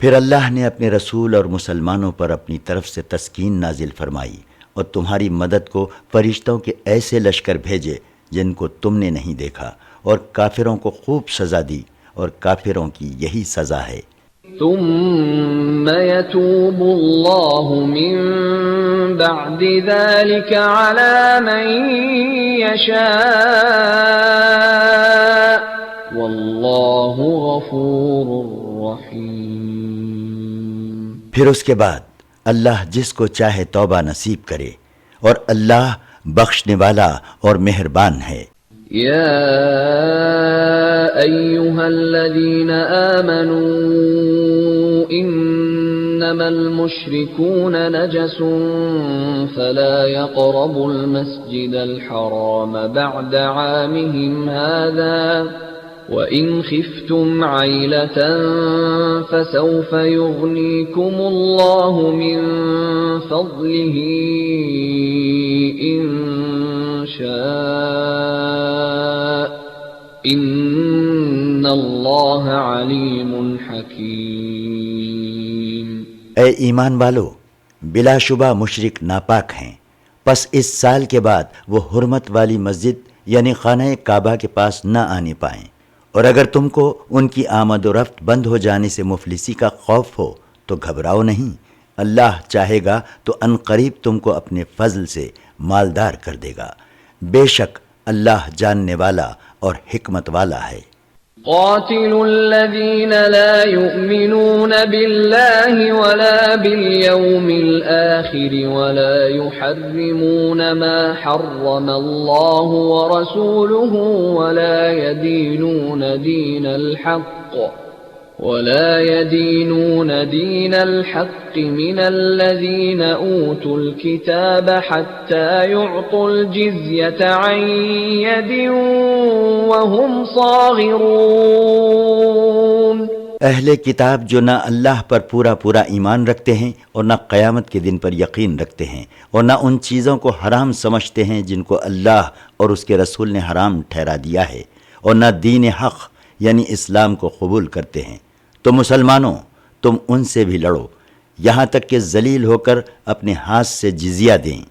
پھر اللہ نے اپنے رسول اور مسلمانوں پر اپنی طرف سے تسکین نازل فرمائی، اور تمہاری مدد کو فرشتوں کے ایسے لشکر بھیجے جن کو تم نے نہیں دیکھا، اور کافروں کو خوب سزا دی، اور کافروں کی یہی سزا ہے۔ ثم يتوب الله من بعد ذلك على من يشاء والله غفور رحيم۔ پھر اس کے بعد اللہ جس کو چاہے توبہ نصیب کرے، اور اللہ بخشنے والا اور مہربان ہے۔ يا أيها الذين آمنوا إنما المشركون نجس فلا يقربوا المسجد الحرام بعد عامهم هذا وَإِنْ خِفْتُمْ عَيْلَةً فَسَوْفَ يُغْنِيكُمُ اللَّهُ مِنْ فَضْلِهِ إِنْ شَاءَ إِنَّ اللَّهَ عَلِيمٌ حَكِيمٌ۔ اے ایمان والو، بلا شبہ مشرک ناپاک ہیں، پس اس سال کے بعد وہ حرمت والی مسجد یعنی خانہ کعبہ کے پاس نہ آنے پائیں، اور اگر تم کو ان کی آمد و رفت بند ہو جانے سے مفلسی کا خوف ہو تو گھبراؤ نہیں، اللہ چاہے گا تو ان قریب تم کو اپنے فضل سے مالدار کر دے گا، بے شک اللہ جاننے والا اور حکمت والا ہے۔ قاتلوا الذين لا يؤمنون بالله ولا باليوم الآخر ولا يحرمون ما حرم الله ورسوله ولا يدينون دين الحق من الذين أوتوا الكتاب حتى يعطوا الجزية عن يد وهم صاغرون۔ اہل کتاب جو نہ اللہ پر پورا ایمان رکھتے ہیں اور نہ قیامت کے دن پر یقین رکھتے ہیں اور نہ ان چیزوں کو حرام سمجھتے ہیں جن کو اللہ اور اس کے رسول نے حرام ٹھہرا دیا ہے، اور نہ دین حق یعنی اسلام کو قبول کرتے ہیں، تو مسلمانوں تم ان سے بھی لڑو یہاں تک کہ ذلیل ہو کر اپنے ہاتھ سے جزیہ دیں۔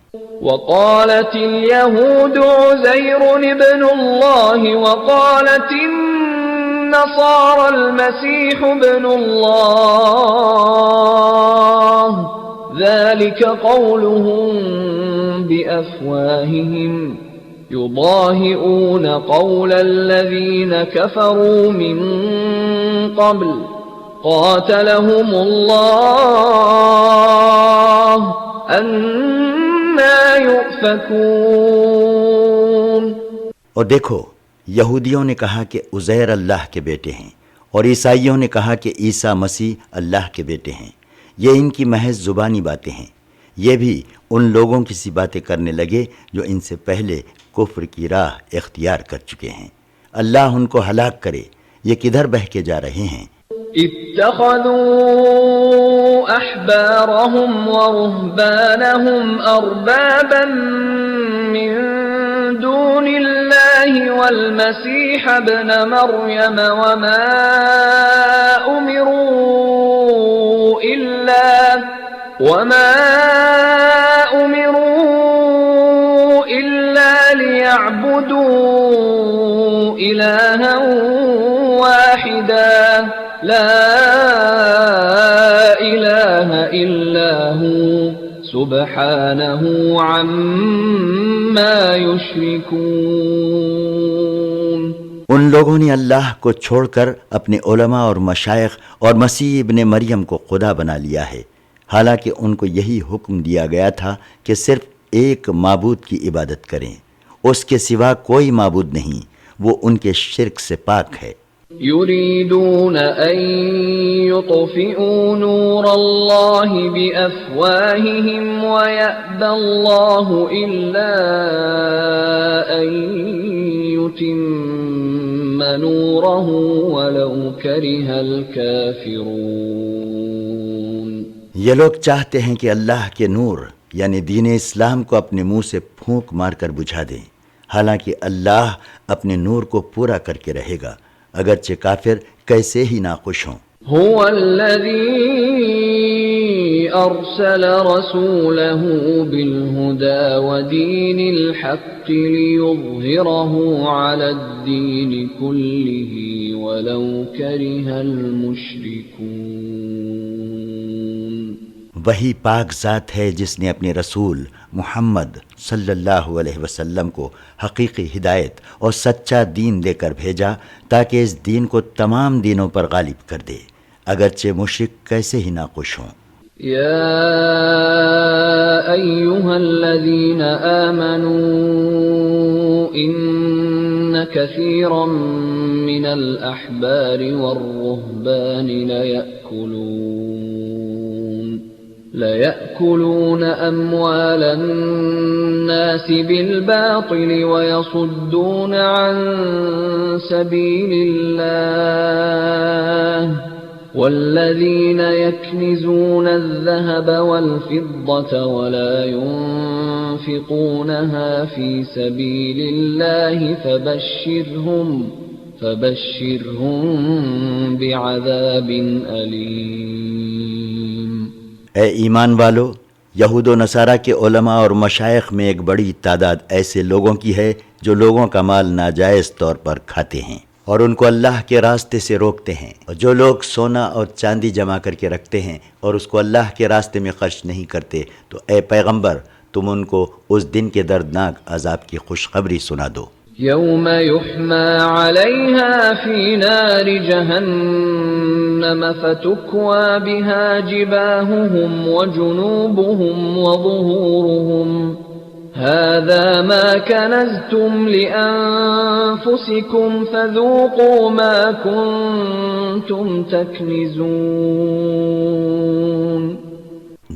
وقالت اليهود عزير ابن الله وقالت النصارى المسيح ابن الله ذلك قولهم بأفواههم يضاهئون قول الذين كفروا من قبل قاتلهم الله أنا يؤفكون۔ اور دیکھو یہودیوں نے کہا کہ عزیر اللہ کے بیٹے ہیں، اور عیسائیوں نے کہا کہ عیسیٰ مسیح اللہ کے بیٹے ہیں، یہ ان کی محض زبانی باتیں ہیں، یہ بھی ان لوگوں کی سی باتیں کرنے لگے جو ان سے پہلے کفر کی راہ اختیار کر چکے ہیں، اللہ ان کو ہلاک کرے، یہ کدھر بہہ کے جا رہے ہیں۔ اتخذوا احبارهم ورهبانهم اربابا من دون الله والمسيح ابن مريم وما امروا الا ليعبدوا الها واحدا لا الہ الا هو سبحانہ عما یشرکون۔ ان لوگوں نے اللہ کو چھوڑ کر اپنے علماء اور مشائخ اور مسیح ابن مریم کو خدا بنا لیا ہے، حالانکہ ان کو یہی حکم دیا گیا تھا کہ صرف ایک معبود کی عبادت کریں، اس کے سوا کوئی معبود نہیں، وہ ان کے شرک سے پاک ہے۔ يريدون أن يطفئوا نور الله بأفواههم ويأبى الله إلا أن يتم نوره ولو كره الكافرون۔ یہ لوگ چاہتے ہیں کہ اللہ کے نور یعنی دین اسلام کو اپنے منہ سے پھونک مار کر بجھا دیں، حالانکہ اللہ اپنے نور کو پورا کر کے رہے گا اگرچہ کافر کیسے ہی ناخوش ہوں۔ هو الذي أرسل رسوله بالهدى ودين الحق ليظهره على الدين كله ولو كره المشركون۔ وہی پاک ذات ہے جس نے اپنے رسول محمد صلی اللہ علیہ وسلم کو حقیقی ہدایت اور سچا دین دے کر بھیجا تاکہ اس دین کو تمام دینوں پر غالب کر دے اگرچہ مشرک کیسے ہی ناخوش ہوں۔ یا ایھا الذین آمنوا ان کثیرا من الاحبار والرهبان لَيَأْكُلُونَ أَمْوَالَ النَّاسِ بِالْبَاطِلِ وَيَصُدُّونَ عَن سَبِيلِ اللَّهِ وَالَّذِينَ يَكْنِزُونَ الذَّهَبَ وَالْفِضَّةَ وَلَا يُنْفِقُونَهَا فِي سَبِيلِ اللَّهِ فَبَشِّرْهُم بِعَذَابٍ أَلِيمٍ۔ اے ایمان والو، یہود و نصارہ کے علماء اور مشائخ میں ایک بڑی تعداد ایسے لوگوں کی ہے جو لوگوں کا مال ناجائز طور پر کھاتے ہیں اور ان کو اللہ کے راستے سے روکتے ہیں، اور جو لوگ سونا اور چاندی جمع کر کے رکھتے ہیں اور اس کو اللہ کے راستے میں خرچ نہیں کرتے، تو اے پیغمبر تم ان کو اس دن کے دردناک عذاب کی خوشخبری سنا دو۔ يوم يحمى عليها في نار جهنم فتكوى بها جباههم وجنوبهم وظهورهم هذا ما كنزتم لأنفسكم فذوقوا ما كنتم تكنزون۔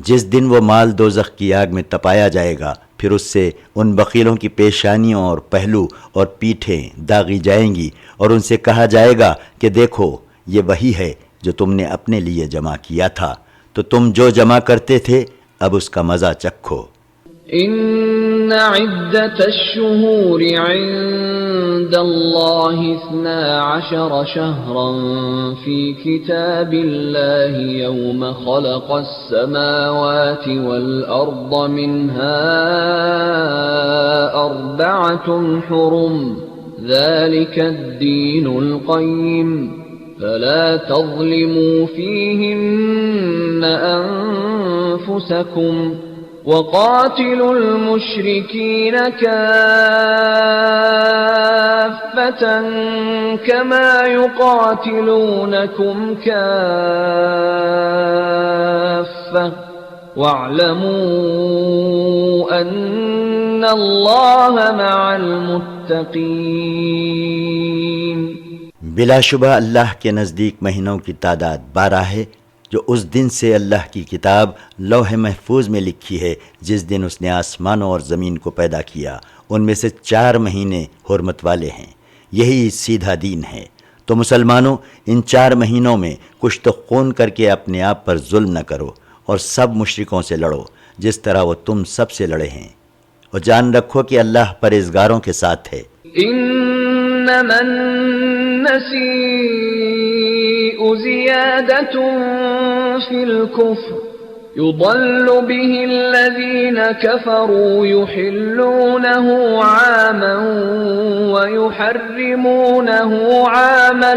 جس دن وہ مال دوزخ کی آگ میں تپایا جائے گا، پھر اس سے ان بخیلوں کی پیشانیوں اور پہلو اور پیٹھیں داغی جائیں گی، اور ان سے کہا جائے گا کہ دیکھو یہ وہی ہے جو تم نے اپنے لیے جمع کیا تھا، تو تم جو جمع کرتے تھے اب اس کا مزہ چکھو۔ إن عدة الشهور عند الله 12 شهرا في كتاب الله يوم خلق السماوات والأرض منها 4 حرم ذلك الدين القيم فلا تظلموا فيهن أنفسكم وقاتلوا المشركين كافة كما يقاتلونكم كافة واعلموا أن الله مع المتقين۔ بلا شبہ اللہ کے نزدیک مہینوں کی تعداد 12 ہے، جو اس دن سے اللہ کی کتاب لوح محفوظ میں لکھی ہے جس دن اس نے آسمانوں اور زمین کو پیدا کیا، ان میں سے 4 مہینے حرمت والے ہیں، یہی سیدھا دین ہے۔ تو مسلمانوں ان 4 مہینوں میں کچھ تو خون کر کے اپنے آپ پر ظلم نہ کرو، اور سب مشرکوں سے لڑو جس طرح وہ تم سب سے لڑے ہیں، اور جان رکھو کہ اللہ پرہیزگاروں کے ساتھ ہے۔ إنما النسيء زيادة في الكفر يضل به الذين كفروا يحلونه عاما ويحرمونه عاما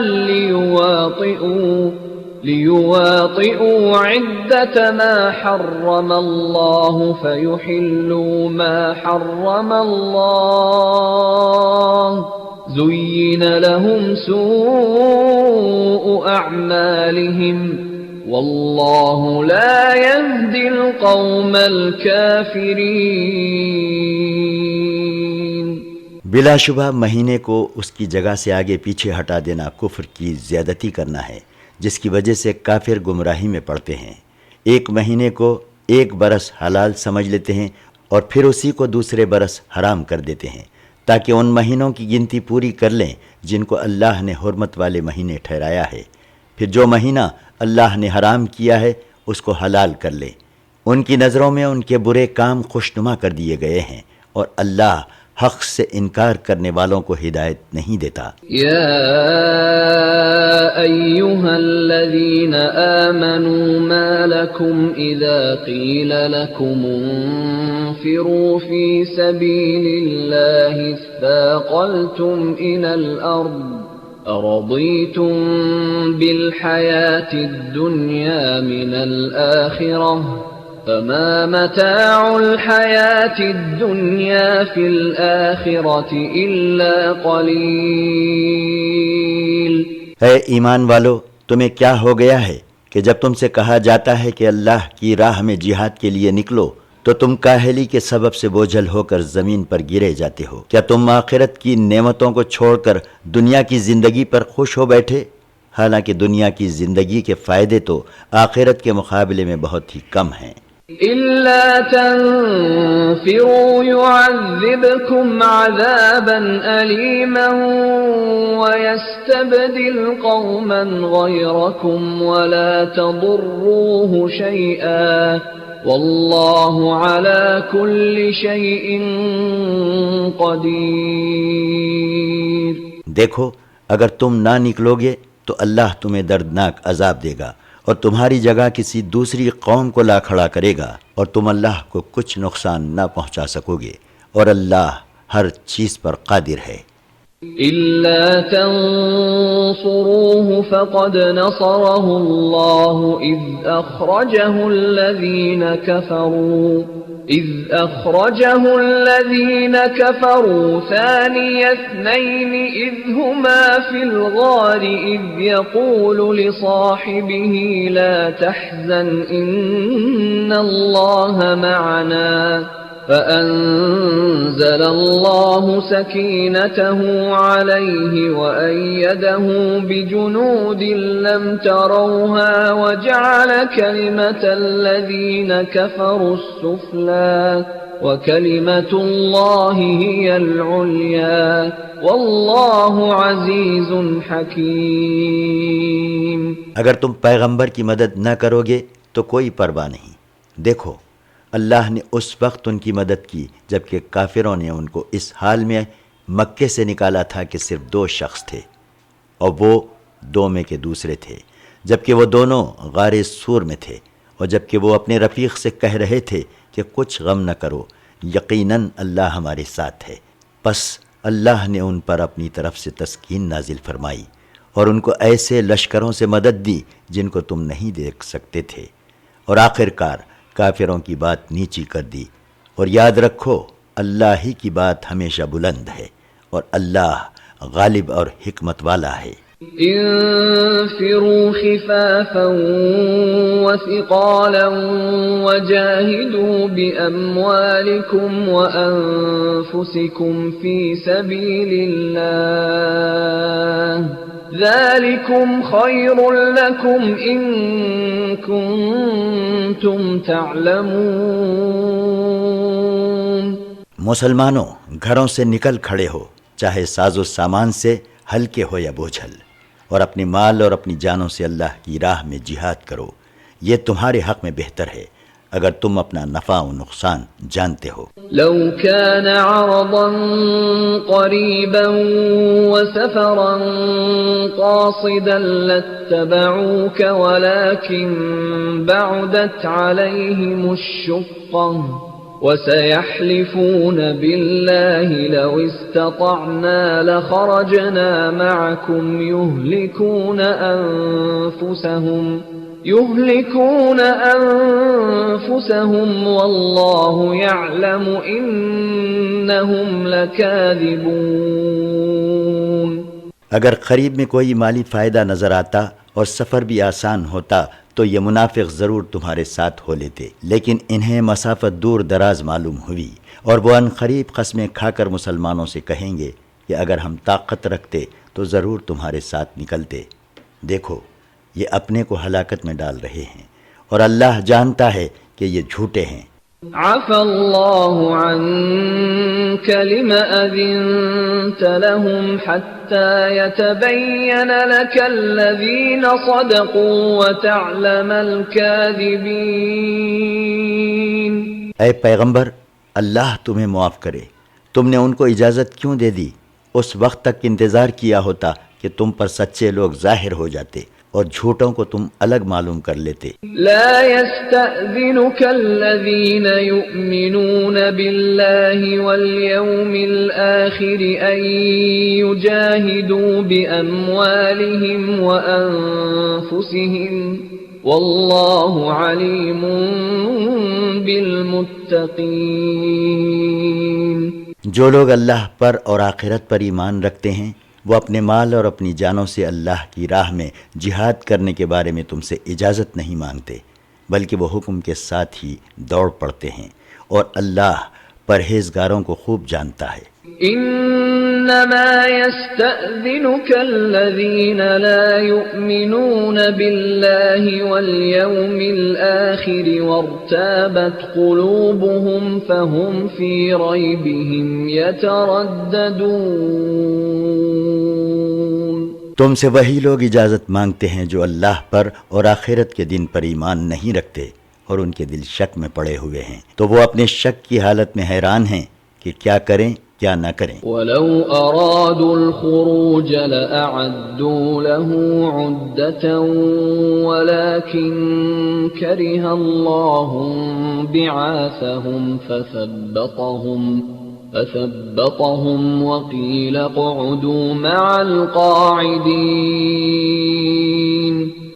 ليواطئوا عدة ما حرم الله فيحلوا ما حرم الله زين لهم سوء أعمالهم والله لا يهدي القوم الكافرين۔ بلا شبہ مہینے کو اس کی جگہ سے آگے پیچھے ہٹا دینا کفر کی زیادتی کرنا ہے، جس کی وجہ سے کافر گمراہی میں پڑتے ہیں۔ ایک مہینے کو 1 برس حلال سمجھ لیتے ہیں اور پھر اسی کو دوسرے برس حرام کر دیتے ہیں، تاکہ ان مہینوں کی گنتی پوری کر لیں جن کو اللہ نے حرمت والے مہینے ٹھہرایا ہے، پھر جو مہینہ اللہ نے حرام کیا ہے اس کو حلال کر لیں۔ ان کی نظروں میں ان کے برے کام خوشنما کر دیے گئے ہیں، اور اللہ حق سے انکار کرنے والوں کو ہدایت نہیں دیتا۔ يا أيها الذين آمنوا ما لكم إذا قيل لكم انفروا في سبيل الله اثاقلتم إلى الأرض أرضيتم بالحياة الدنيا من الآخرة فما متاع الحياة الدنيا في الآخرة إلا قليل۔ اے ایمان والو، تمہیں کیا ہو گیا ہے کہ جب تم سے کہا جاتا ہے کہ اللہ کی راہ میں جہاد کے لیے نکلو تو تم کاہلی کے سبب سے بوجھل ہو کر زمین پر گرے جاتے ہو؟ کیا تم آخرت کی نعمتوں کو چھوڑ کر دنیا کی زندگی پر خوش ہو بیٹھے؟ حالانکہ دنیا کی زندگی کے فائدے تو آخرت کے مقابلے میں بہت ہی کم ہیں۔ إِلَّا تَنفِرُوا يُعَذِّبْكُمْ عَذَابًا أَلِيمًا وَيَسْتَبْدِلْ قَوْمًا غَيْرَكُمْ وَلَا تَضُرُّوهُ شَيْئًا وَاللَّهُ عَلَى كُلِّ شَيْءٍ قَدِيرٌ۔ دیکھو، اگر تم نہ نکلو گے تو اللہ تمہیں دردناک عذاب دے گا، اور تمہاری جگہ کسی دوسری قوم کو لا کھڑا کرے گا اور تم اللہ کو کچھ نقصان نہ پہنچا سکو گے، اور اللہ ہر چیز پر قادر ہے۔ إلا تنصروه فقد نصره الله إذ أخرجه الذين كفروا ثاني اثنين إذ هما في الغار إذ يقول لصاحبه لا تحزن إن الله معنا فأنزل الله سكينته عليه وأيده بجنود لم تروها وجعل كلمة الذين كفروا السفلى وكلمة الله هي العليا والله عزيز حكيم۔ اگر تم پیغمبر کی مدد نہ کرو گے تو کوئی پرواہ نہیں، دیکھو اللہ نے اس وقت ان کی مدد کی جبکہ کافروں نے ان کو اس حال میں مکے سے نکالا تھا کہ صرف 2 شخص تھے اور وہ 2 میں کے دوسرے تھے، جبکہ وہ دونوں غار سور میں تھے، اور جبکہ وہ اپنے رفیق سے کہہ رہے تھے کہ کچھ غم نہ کرو، یقیناً اللہ ہمارے ساتھ ہے۔ پس اللہ نے ان پر اپنی طرف سے تسکین نازل فرمائی اور ان کو ایسے لشکروں سے مدد دی جن کو تم نہیں دیکھ سکتے تھے، اور آخر کار کافروں کی بات نیچی کر دی، اور یاد رکھو اللہ ہی کی بات ہمیشہ بلند ہے اور اللہ غالب اور حکمت والا ہے۔ انفروا خفافا وثقالا وجاهدوا بأموالكم وأنفسكم في سبيل الله ذلكم خير لكم إن كنتم تعلمون۔ مسلمانوں گھروں سے نکل کھڑے ہو، چاہے ساز و سامان سے ہلکے ہو یا بوجھل، اور اپنے مال اور اپنی جانوں سے اللہ کی راہ میں جہاد کرو، یہ تمہارے حق میں بہتر ہے اگر تم اپنا نفع و نقصان جانتے ہو۔ لو كان عرضا قريبا وسفرا قاصدا لاتبعوك ولكن بعدت عليهم الشقة وسيحلفون بالله لو استطعنا لخرجنا معكم يهلكون أنفسهم والله يعلم إنهم لكاذبون۔ اگر قریب میں کوئی مالی فائدہ نظر آتا اور سفر بھی آسان ہوتا تو یہ منافق ضرور تمہارے ساتھ ہو لیتے، لیکن انہیں مسافت دور دراز معلوم ہوئی، اور وہ ان قریب قسمیں کھا کر مسلمانوں سے کہیں گے کہ اگر ہم طاقت رکھتے تو ضرور تمہارے ساتھ نکلتے۔ دیکھو یہ اپنے کو ہلاکت میں ڈال رہے ہیں، اور اللہ جانتا ہے کہ یہ جھوٹے ہیں۔ عفى الله عنك لما أذنت لهم حتى يتبين لك الذين صدقوا وتعلم الكاذبين۔ اے پیغمبر اللہ تمہیں معاف کرے، تم نے ان کو اجازت کیوں دے دی؟ اس وقت تک انتظار کیا ہوتا کہ تم پر سچے لوگ ظاہر ہو جاتے اور جھوٹوں کو تم الگ معلوم کر لیتے۔ لا يستأذنك الذين يؤمنون بالله واليوم الآخر أن يجاهدوا بأموالهم وأنفسهم والله عليم بالمتقين۔ جو لوگ اللہ پر اور آخرت پر ایمان رکھتے ہیں وہ اپنے مال اور اپنی جانوں سے اللہ کی راہ میں جہاد کرنے کے بارے میں تم سے اجازت نہیں مانگتے، بلکہ وہ حکم کے ساتھ ہی دوڑ پڑتے ہیں، اور اللہ پرہیزگاروں کو خوب جانتا ہے۔ انما يستأذنك الذين لا يؤمنون بالله واليوم الآخر وارتابت قلوبهم فهم في ريبهم يترددون۔ تم سے وہی لوگ اجازت مانگتے ہیں جو اللہ پر اور آخرت کے دن پر ایمان نہیں رکھتے اور ان کے دل شک میں پڑے ہوئے ہیں، تو وہ اپنے شک کی حالت میں حیران ہیں کہ کیا کریں کیا نہ کریں۔ ولو أرادوا الخروج لأعدوا له عدة ولكن كره الله بعاثهم فثبطهم وقيل اقعدوا مع القاعدين۔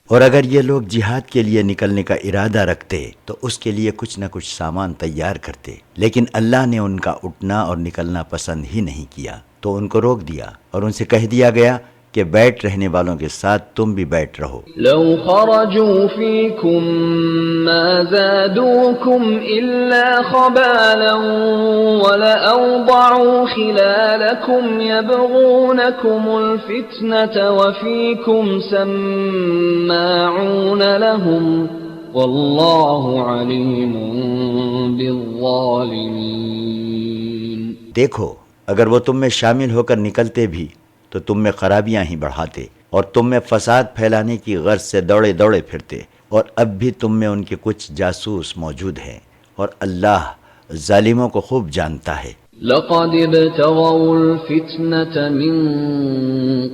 اور اگر یہ لوگ جہاد کے لیے نکلنے کا ارادہ رکھتے تو اس کے لیے کچھ نہ کچھ سامان تیار کرتے، لیکن اللہ نے ان کا اٹھنا اور نکلنا پسند ہی نہیں کیا تو ان کو روک دیا اور ان سے کہہ دیا گیا کہ بیٹھ رہنے والوں کے ساتھ تم بھی بیٹھ رہو۔ لو خرجوا فيكم ما زادوكم إلا خبالا ولأوضعوا خلالكم يبغونكم الفتنة وفيكم سماعون لهم والله عليم بالظالمين۔ دیکھو اگر وہ تم میں شامل ہو کر نکلتے بھی تو تم میں خرابیاں ہی بڑھاتے اور تم میں فساد پھیلانے کی غرض سے دوڑے دوڑے پھرتے، اور اب بھی تم میں ان کے کچھ جاسوس موجود ہیں، اور اللہ ظالموں کو خوب جانتا ہے۔ لقد ابتغوا الفتنة من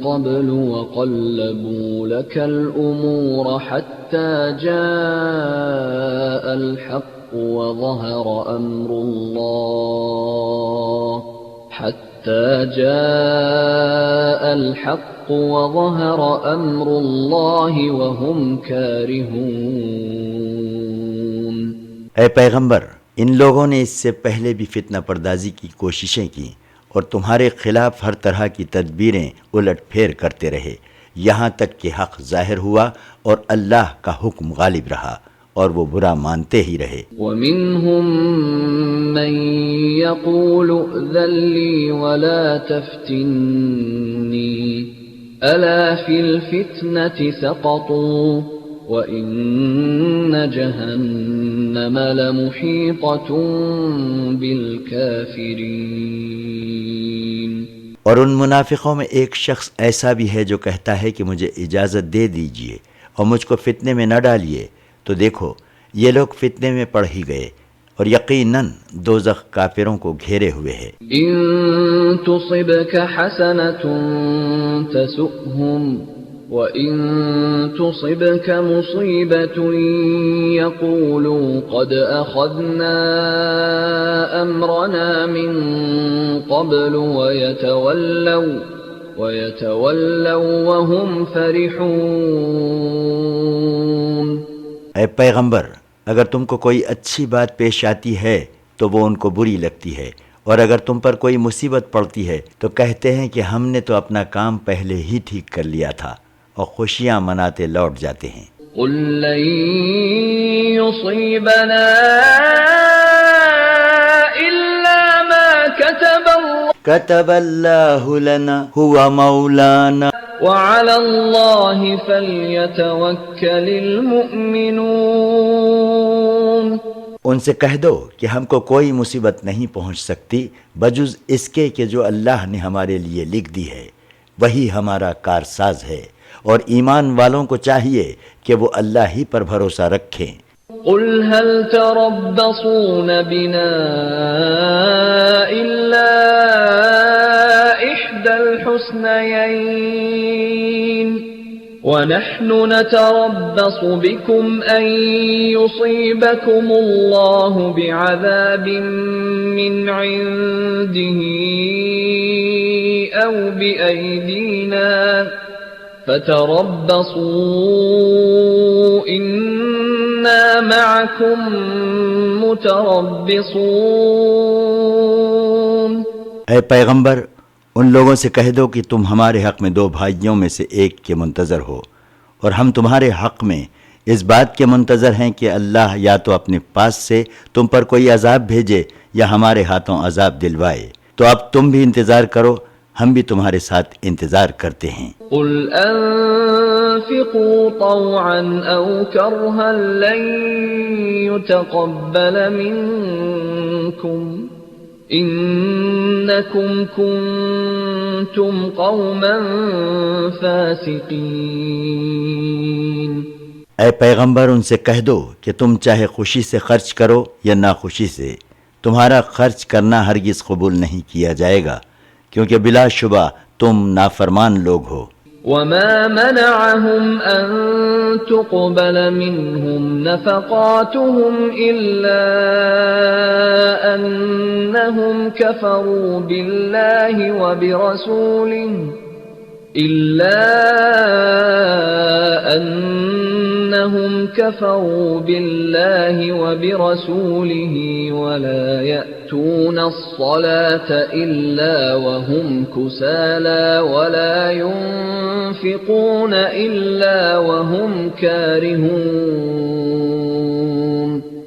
قبل وقلبوا لك الأمور حتى جاء الحق وظهر أمر الله وهم كارهون۔ اے پیغمبر، ان لوگوں نے اس سے پہلے بھی فتنہ پردازی کی کوششیں کی اور تمہارے خلاف ہر طرح کی تدبیریں الٹ پھیر کرتے رہے، یہاں تک کہ حق ظاہر ہوا اور اللہ کا حکم غالب رہا اور وہ برا مانتے ہی رہے۔ وَمِنْهُمْ مَنْ يَقُولُ ائْذَنْ لِي وَلَا تَفْتِنِّي أَلَا فِي الْفِتْنَةِ سَقَطُوا وَإِنَّ جَهَنَّمَ لَمُحِيطَةٌ بِالْكَافِرِينَ۔ اور ان منافقوں میں ایک شخص ایسا بھی ہے جو کہتا ہے کہ مجھے اجازت دے دیجئے اور مجھ کو فتنے میں نہ ڈالیے، تو دیکھو یہ لوگ فتنے میں پڑ ہی گئے اور یقیناً دوزخ کافروں کو گھیرے ہوئے ہے۔ ان تصبك حسنة تسؤهم وَإِن تُصِبْكَ مُصِيبَةٌ يَقُولُوا قَدْ أَخَذْنَا أَمْرَنَا مِنْ قَبْلُ وَيَتَوَلَّوْا وَهُمْ فَرِحُونَ۔ اے پیغمبر، اگر تم کو کوئی اچھی بات پیش آتی ہے تو وہ ان کو بری لگتی ہے، اور اگر تم پر کوئی مصیبت پڑتی ہے تو کہتے ہیں کہ ہم نے تو اپنا کام پہلے ہی ٹھیک کر لیا تھا، اور خوشیاں مناتے لوٹ جاتے ہیں۔ قُل لَّن يُصِيبَنَا إِلَّا مَا كَتَبَ اللَّهُ لَنَا هُوَ مَوْلَانَا وَعَلَى اللَّهِ فَلْيَتَوَكَّلِ الْمُؤْمِنُونَ۔ ان سے کہہ دو کہ ہم کو کوئی مصیبت نہیں پہنچ سکتی بجز اس کے کہ جو اللہ نے ہمارے لیے لکھ دی ہے، وہی ہمارا کارساز ہے، اور ایمان والوں کو چاہیے کہ وہ اللہ ہی پر بھروسہ رکھیں۔ قُلْ هَلْ تَرَبَّصُونَ بِنَا إِلَّا إِحْدَى الْحُسْنَيَيْنِ وَنَحْنُ نَتَرَبَّصُ بِكُمْ أَن يُصِيبَكُمُ اللَّهُ بِعَذَابٍ مِّنْ عِندِهِ أَوْ بِأَيْدِينَا فَتَرَبَّصُوا إِنَّا مَعَكُمْ مُتَرَبِّصُونَ۔ اے پیغمبر، ان لوگوں سے کہہ دو کہ تم ہمارے حق میں دو بھائیوں میں سے ایک کے منتظر ہو، اور ہم تمہارے حق میں اس بات کے منتظر ہیں کہ اللہ یا تو اپنے پاس سے تم پر کوئی عذاب بھیجے یا ہمارے ہاتھوں عذاب دلوائے، تو اب تم بھی انتظار کرو، ہم بھی تمہارے ساتھ انتظار کرتے ہیں۔ قُلْ أَنفِقُوا طَوْعًا أَوْ كَرْهًا لَّن يُتَقَبَّلَ مِنكُمْ إِنَّكُمْ كُنتُمْ قَوْمًا فَاسِقِينَ۔ اے پیغمبر، ان سے کہہ دو کہ تم چاہے خوشی سے خرچ کرو یا ناخوشی سے، تمہارا خرچ کرنا ہرگز قبول نہیں کیا جائے گا، کیونکہ بلا شبہ تم نافرمان لوگ ہو۔ وما منعهم أن تقبل منهم نفقاتهم إلا أنهم كفروا بالله وبرسوله ولا يأتون الصلاة إلا وهم كسالى ولا ينفقون إلا وهم كارهون۔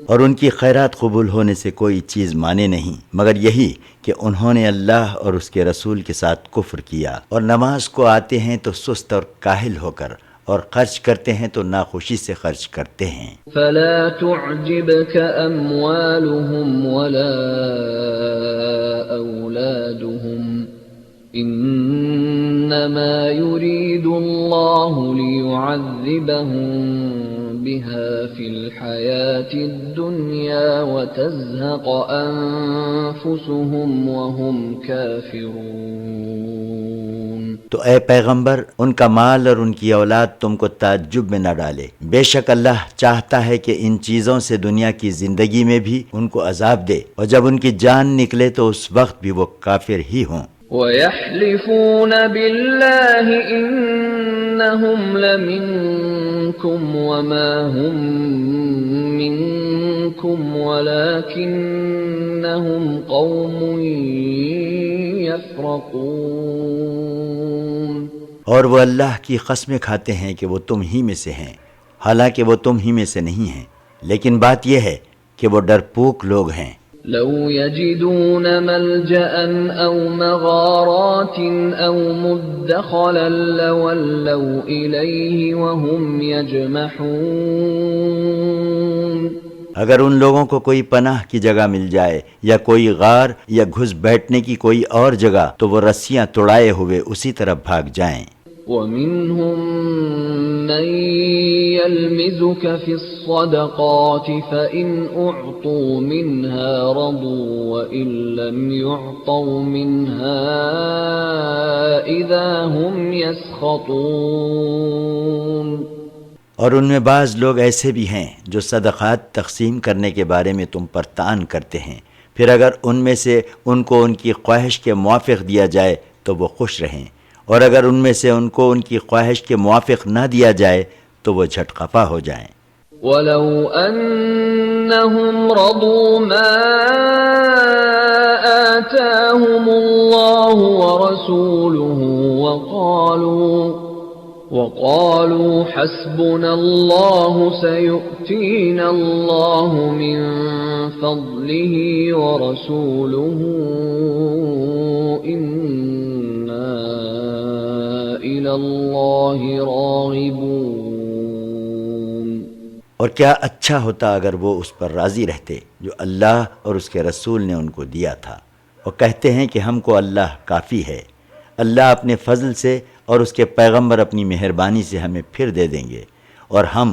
اور ان کی خیرات قبول ہونے سے کوئی چیز مانے نہیں مگر یہی کہ انہوں نے اللہ اور اس کے رسول کے ساتھ کفر کیا، اور نماز کو آتے ہیں تو سست اور کاہل ہو کر، اور خرچ کرتے ہیں تو ناخوشی سے خرچ کرتے ہیں۔ فلا تعجبك أموالهم ولا أولادهم إنما يريد الله ليعذبهم بها في الحياة الدنيا وتزهق أنفسهم وهم كافرون۔ تو اے پیغمبر، ان کا مال اور ان کی اولاد تم کو تعجب میں نہ ڈالے، بے شک اللہ چاہتا ہے کہ ان چیزوں سے دنیا کی زندگی میں بھی ان کو عذاب دے، اور جب ان کی جان نکلے تو اس وقت بھی وہ کافر ہی ہوں۔ وَيَحْلِفُونَ بِاللَّهِ إِنَّهُمْ لَمِنكُمْ وَمَا هُمْ مِنكُمْ وَلَكِنَّهُمْ قَوْمٌ يَفْرَقُونَ۔ اور وہ اللہ کی قسمیں کھاتے ہیں کہ وہ تم ہی میں سے ہیں، حالانکہ وہ تم ہی میں سے نہیں ہیں، لیکن بات یہ ہے کہ وہ ڈرپوک لوگ ہیں۔ لو يجدون ملجأ أو مغارات أو مدخلا لولوا إليه وهم يجمحون۔ اگر ان لوگوں کو کوئی پناہ کی جگہ مل جائے یا کوئی غار یا گھس بیٹھنے کی کوئی اور جگہ تو وہ رسیاں توڑائے ہوئے اسی طرف بھاگ جائیں۔ ومنهم من يلمزك في الصدقات فإن أعطوا منها رضوا وإن لم يعطوا منها إذا هم يسخطون۔ اور ان میں بعض لوگ ایسے بھی ہیں جو صدقات تقسیم کرنے کے بارے میں تم پر طعن کرتے ہیں، پھر اگر ان میں سے ان کو ان کی خواہش کے موافق دیا جائے تو وہ خوش رہیں، اور اگر ان میں سے ان کو ان کی خواہش کے موافق نہ دیا جائے تو وہ جھٹ خفا ہو جائیں۔ وَلَوْ أَنَّهُمْ رَضُوا مَا آتَاهُمُ اللَّهُ وَرَسُولُهُ وَقَالُوا حَسْبُنَا اللَّهُ سَيُؤْتِينَا اللَّهُ مِنْ فَضْلِهِ وَرَسُولُهُ إِنَّا إِلَى اللَّهِ راغبون۔ اور کیا اچھا ہوتا اگر وہ اس پر راضی رہتے جو اللہ اور اس کے رسول نے ان کو دیا تھا، اور کہتے ہیں کہ ہم کو اللہ کافی ہے، اللہ اپنے فضل سے اور اس کے پیغمبر اپنی مہربانی سے ہمیں پھر دے دیں گے، اور ہم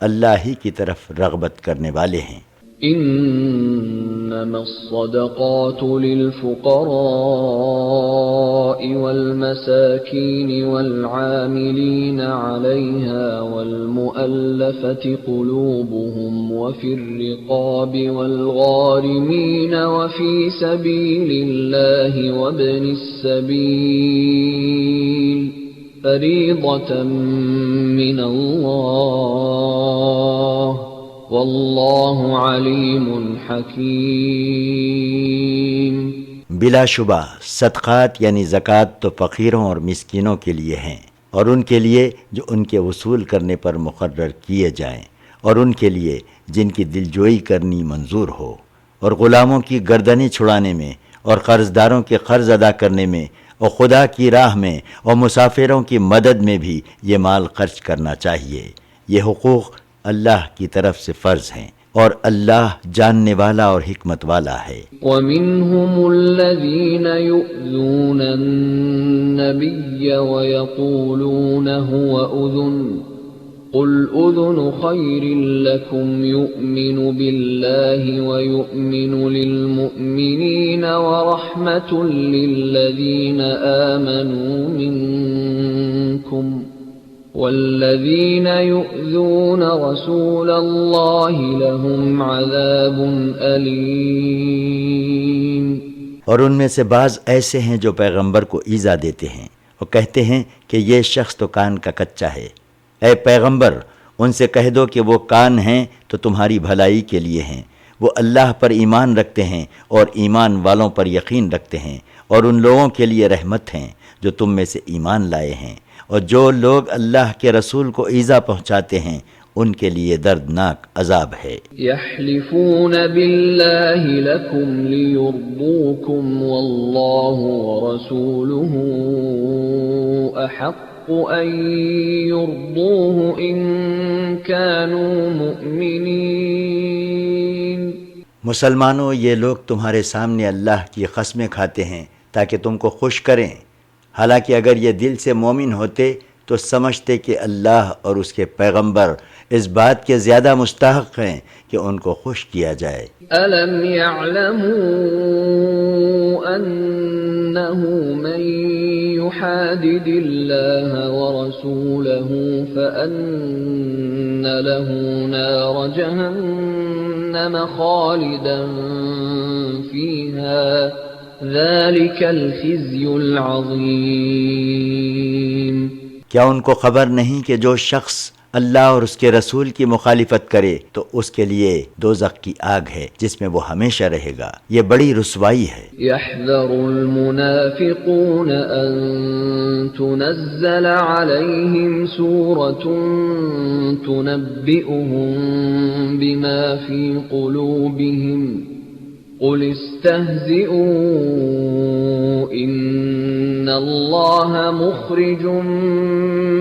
اللہ ہی کی طرف رغبت کرنے والے ہیں۔ إنما الصدقات للفقراء والمساكين والعاملين عليها والمؤلفة قلوبهم وفي الرقاب والغارمين وفي سبيل الله وابن السبيل فريضة من الله واللہ علیم حکیم۔ بلا شبہ صدقات یعنی زکوٰۃ تو فقیروں اور مسکینوں کے لیے ہیں، اور ان کے لیے جو ان کے وصول کرنے پر مقرر کیے جائیں، اور ان کے لیے جن کی دلجوئی کرنی منظور ہو، اور غلاموں کی گردنیں چھڑانے میں، اور قرض داروں کے قرض ادا کرنے میں، اور خدا کی راہ میں اور مسافروں کی مدد میں بھی یہ مال خرچ کرنا چاہیے۔ یہ حقوق اللہ کی طرف سے فرض ہیں، اور اللہ جاننے والا اور حکمت والا ہے۔ وَمِنْهُمُ الَّذِينَ يُؤْذُونَ النَّبِيَّ وَيَقُولُونَ هُوَ أُذُنٌ قل أذن خير لكم يؤمن بالله ويؤمن للمؤمنين ورحمة للذين آمنوا منكم والذين يؤذون رسول الله لهم عذاب أليم۔ اور ان میں سے بعض ایسے ہیں جو پیغمبر کو ایذا دیتے ہیں اور کہتے ہیں کہ یہ شخص تو کان کا کچا ہے۔ اے پیغمبر، ان سے کہہ دو کہ وہ کان ہیں تو تمہاری بھلائی کے لیے ہیں، وہ اللہ پر ایمان رکھتے ہیں اور ایمان والوں پر یقین رکھتے ہیں، اور ان لوگوں کے لیے رحمت ہیں جو تم میں سے ایمان لائے ہیں، اور جو لوگ اللہ کے رسول کو ایذا پہنچاتے ہیں ان کے لیے دردناک عذاب ہے۔ يحلفون بالله لكم ليرضوكم والله ورسوله أحق أن يرضوه إن كانوا مؤمنين۔ مسلمانوں، یہ لوگ تمہارے سامنے اللہ کی قسمیں کھاتے ہیں تاکہ تم کو خوش کریں، حالانکہ اگر یہ دل سے مومن ہوتے تو سمجھتے کہ اللہ اور اس کے پیغمبر اس بات کے زیادہ مستحق ہیں کہ ان کو خوش کیا جائے۔ أَلَمْ يَعْلَمُوا أَنَّهُ مَن يُحَادِدِ اللَّهَ وَرَسُولَهُ فَأَنَّ لَهُ نَارَ جَهَنَّمَ خَالِدًا فِيهَا ذَلِكَ الْخِزْيُ الْعَظِيمُ۔ کیا ان کو خبر نہیں کہ جو شخص اللہ اور اس کے رسول کی مخالفت کرے تو اس کے لیے دوزخ کی آگ ہے جس میں وہ ہمیشہ رہے گا، یہ بڑی رسوائی ہے۔ يحذر المنافقون أن تنزل عليهم سورة تنبئهم بما في قلوبهم قل استهزئوا إن الله مخرج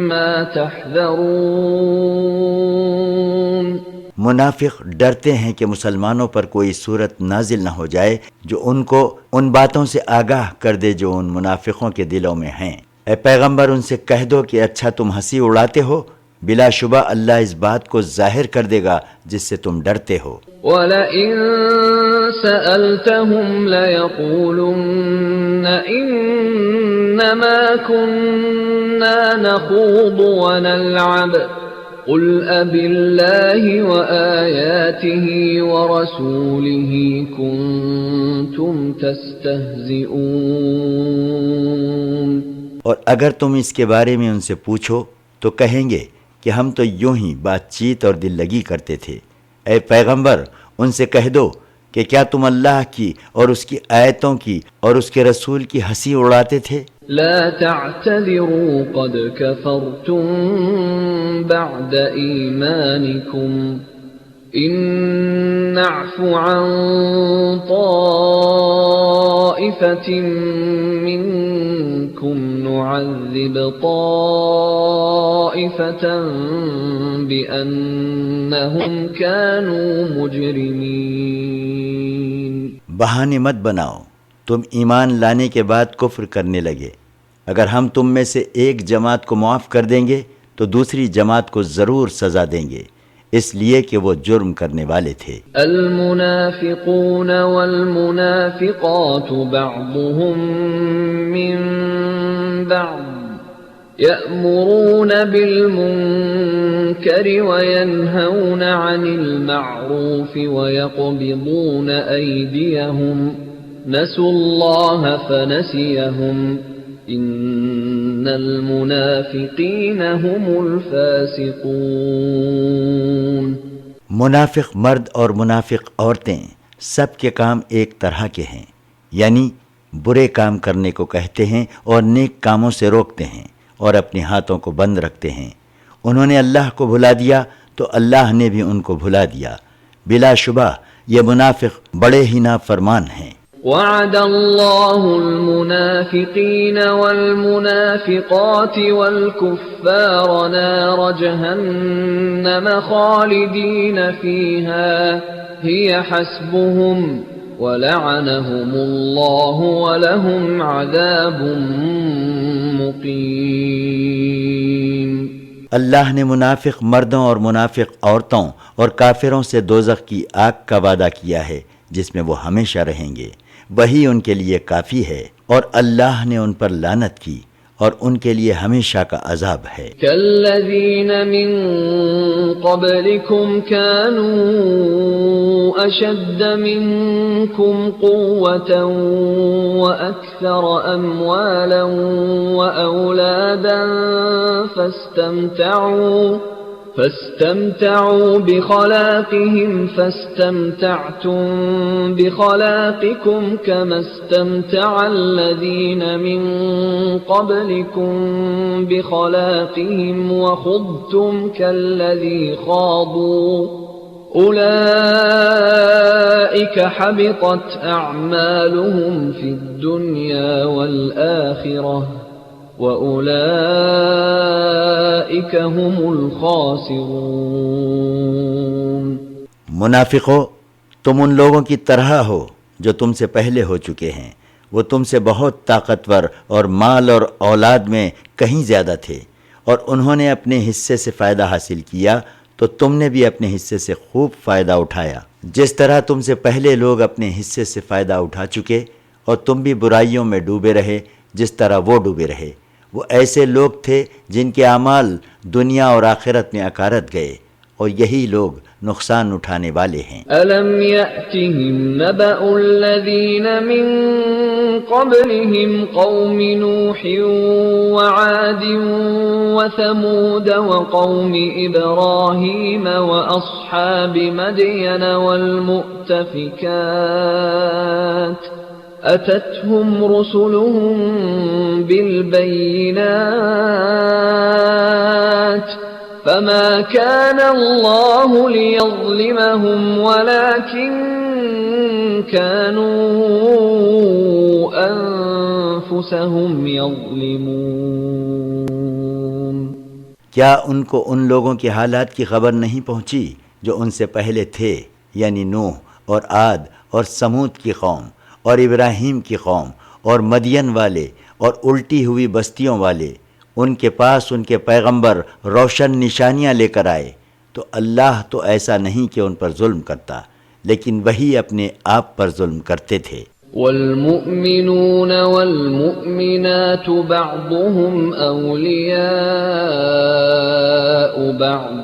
ما تحذرون۔ منافق ڈرتے ہیں کہ مسلمانوں پر کوئی صورت نازل نہ ہو جائے جو ان کو ان باتوں سے آگاہ کر دے جو ان منافقوں کے دلوں میں ہیں۔ اے پیغمبر، ان سے کہہ دو کہ اچھا تم ہنسی اڑاتے ہو، بلا شبہ اللہ اس بات کو ظاہر کر دے گا جس سے تم ڈرتے ہو۔ وَلَئِن سَأَلْتَهُمْ لَيَقُولُنَّ إِنَّمَا كُنَّا نَخُوضُ وَنَلْعَبُ قُلْ أَبِاللَّهِ وَآيَاتِهِ وَرَسُولِهِ كُنتُمْ تَسْتَهْزِئُونَ۔ اور اگر تم اس کے بارے میں ان سے پوچھو تو کہیں گے کہ ہم تو یوں ہی بات چیت اور دل لگی کرتے تھے۔ اے پیغمبر، ان سے کہہ دو کہ کیا تم اللہ کی اور اس کی آیتوں کی اور اس کے رسول کی ہنسی اڑاتے تھے؟ لا تعتذروا قد كفرتم بعد إيمانكم إن نعف عن طائفة منكم نعذب طائفة بأنهم كانوا مجرمين۔ بہانے مت بناؤ، تم ایمان لانے کے بعد کفر کرنے لگے، اگر ہم تم میں سے ایک جماعت کو معاف کر دیں گے تو دوسری جماعت کو ضرور سزا دیں گے، اس لیے کہ وہ جرم کرنے والے تھے۔ المنافقون والمنافقات بعضهم من بعض يأمرون بالمنكر وينهون عن المعروف ويقبضون أيديهم نسوا الله فنسيهم إن المنافقين هم الفاسقون۔ منافق مرد اور منافق عورتیں سب کے کام ایک طرح کے ہیں، یعنی برے کام کرنے کو کہتے ہیں اور نیک کاموں سے روکتے ہیں اور اپنے ہاتھوں کو بند رکھتے ہیں۔ انہوں نے اللہ کو بھلا دیا تو اللہ نے بھی ان کو بھلا دیا، بلا شبہ یہ منافق بڑے ہی نافرمان ہیں۔ وعد الله المنافقين والمنافقات والكفار نار جهنم خالدين فيها هي حسبهم ولعنهم الله ولهم عذاب مقيم۔ اللہ نے منافق مردوں اور منافق عورتوں اور کافروں سے دوزخ کی آگ کا وعدہ کیا ہے جس میں وہ ہمیشہ رہیں گے، وہی ان کے لیے کافی ہے، اور اللہ نے ان پر لعنت کی اور ان کے لیے ہمیشہ کا عذاب ہے۔ كالذين من قبلكم كانوا أشد منكم قوة وأكثر أموالا وأولادا فاستمتعوا بخلاقهم فاستمتعتم بخلاقكم كما استمتع الذين من قبلكم بخلاقهم وخضتم كالذي خاضوا أولئك حبطت أعمالهم في الدنيا والآخرة وَأُولَئِكَ هُمُ الْخَاسِرُونَ۔ منافقو، تم ان لوگوں کی طرح ہو جو تم سے پہلے ہو چکے ہیں، وہ تم سے بہت طاقتور اور مال اور اولاد میں کہیں زیادہ تھے، اور انہوں نے اپنے حصے سے فائدہ حاصل کیا تو تم نے بھی اپنے حصے سے خوب فائدہ اٹھایا، جس طرح تم سے پہلے لوگ اپنے حصے سے فائدہ اٹھا چکے، اور تم بھی برائیوں میں ڈوبے رہے جس طرح وہ ڈوبے رہے۔ وہ ایسے لوگ تھے جن کے اعمال دنیا اور آخرت میں اکارت گئے، اور یہی لوگ نقصان اٹھانے والے ہیں۔ أَلَمْ يَأْتِهِمْ نَبَأُ الَّذِينَ مِنْ قَبْلِهِمْ قَوْمِ نُوحٍ وَعَادٍ وَثَمُودَ وَقَوْمِ إِبْرَاهِيمَ وَأَصْحَابِ مَدْيَنَ وَالْمُؤْتَفِكَاتِ أتتهم رسلهم بالبينات فما كان الله ليظلمهم ولكن كانوا أنفسهم يظلمون۔ کیا ان کو ان لوگوں کے حالات کی خبر نہیں پہنچی جو ان سے پہلے تھے، یعنی نوح اور عاد اور سمود کی قوم اور ابراہیم کی قوم اور مدین والے اور الٹی ہوئی بستیوں والے؟ ان کے پاس ان کے پیغمبر روشن نشانیاں لے کر آئے، تو اللہ تو ایسا نہیں کہ ان پر ظلم کرتا، لیکن وہی اپنے آپ پر ظلم کرتے تھے۔ والمؤمنون والمؤمنات بعضهم أولياء بعض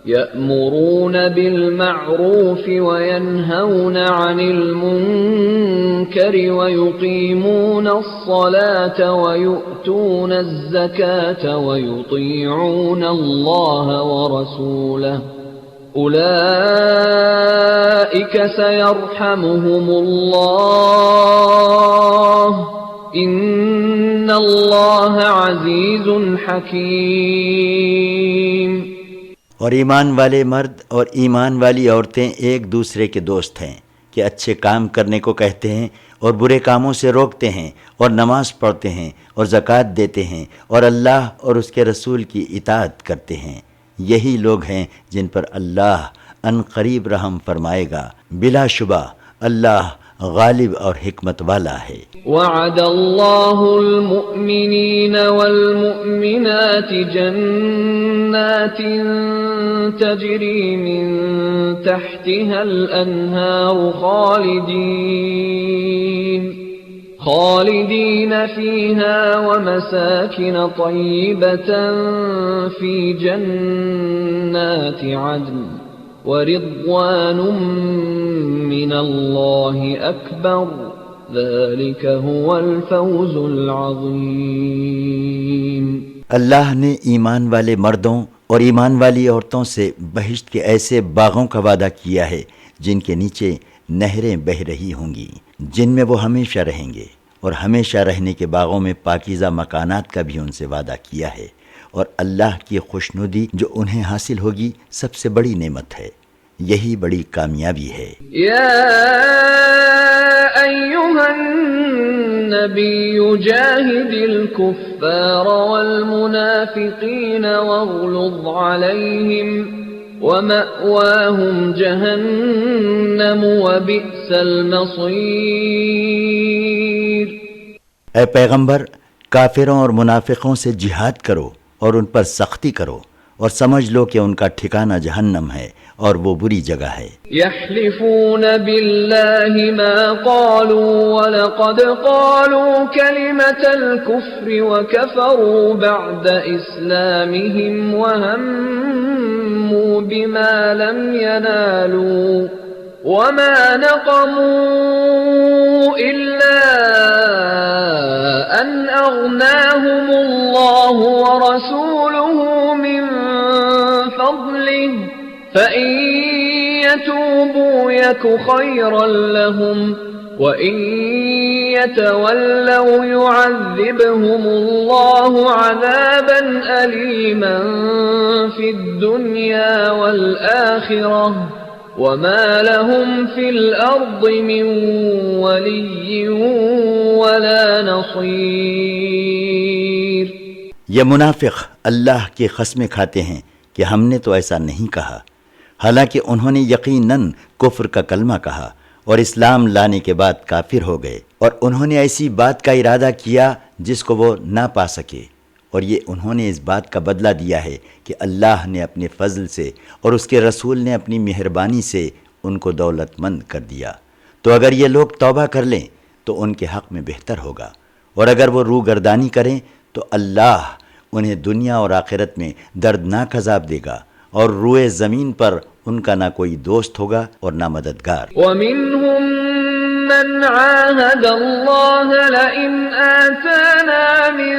يأمرون بالمعروف وينهون عن المنكر ويقيمون الصلاة ويؤتون الزكاة ويطيعون الله ورسوله أولئك سيرحمهم الله إن الله عزيز حكيم۔ اور ایمان والے مرد اور ایمان والی عورتیں ایک دوسرے کے دوست ہیں کہ اچھے کام کرنے کو کہتے ہیں اور برے کاموں سے روکتے ہیں، اور نماز پڑھتے ہیں اور زکوٰۃ دیتے ہیں، اور اللہ اور اس کے رسول کی اطاعت کرتے ہیں۔ یہی لوگ ہیں جن پر اللہ ان قریب رحم فرمائے گا، بلا شبہ اللہ غالب اور حکمت والا ہے۔ وعد اللہ المؤمنین والمؤمنات جنات تجری من تحتها الانہار خالدین فیہا ومساکن طیبة فی جنات عدن ورضوان من اللہ اکبر ذلك هو الفوز العظیم۔ اللہ نے ایمان والے مردوں اور ایمان والی عورتوں سے بہشت کے ایسے باغوں کا وعدہ کیا ہے جن کے نیچے نہریں بہہ رہی ہوں گی، جن میں وہ ہمیشہ رہیں گے، اور ہمیشہ رہنے کے باغوں میں پاکیزہ مکانات کا بھی ان سے وعدہ کیا ہے، اور اللہ کی خوشنودی جو انہیں حاصل ہوگی سب سے بڑی نعمت ہے، یہی بڑی کامیابی ہے۔ یا ایھا النبی جاہد الکفار والمنافقین واغلظ علیہم ومأواہم جہنم وبئس المصیر۔ اے پیغمبر، کافروں اور منافقوں سے جہاد کرو اور ان پر سختی کرو اور سمجھ لو کہ ان کا ٹھکانہ جہنم ہے اور وہ بری جگہ ہے۔ يحلفون بالله ما قالوا ولقد قالوا كلمة الكفر وكفروا بعد إسلامهم وهموا بما لم ينالوا وما نقموا إلا أن أغناهم الله ورسوله من فضله فإن يتوبوا يك خيرا لهم وإن يتولوا يعذبهم الله عذابا أليما في الدنيا والآخرة وما لهم في الأرض من ولي ولا نصير۔ یہ منافق اللہ کی قسمیں کھاتے ہیں کہ ہم نے تو ایسا نہیں کہا، حالانکہ انہوں نے یقیناً کفر کا کلمہ کہا اور اسلام لانے کے بعد کافر ہو گئے، اور انہوں نے ایسی بات کا ارادہ کیا جس کو وہ نہ پا سکے، اور یہ انہوں نے اس بات کا بدلہ دیا ہے کہ اللہ نے اپنے فضل سے اور اس کے رسول نے اپنی مہربانی سے ان کو دولت مند کر دیا۔ تو اگر یہ لوگ توبہ کر لیں تو ان کے حق میں بہتر ہوگا، اور اگر وہ روگردانی کریں تو اللہ انہیں دنیا اور آخرت میں دردناک عذاب دے گا، اور روئے زمین پر ان کا نہ کوئی دوست ہوگا اور نہ مددگار۔ وَمِنْهُمْ مَنْ عَاهَدَ اللَّهَ لَئِنْ آتَانَا مِنْ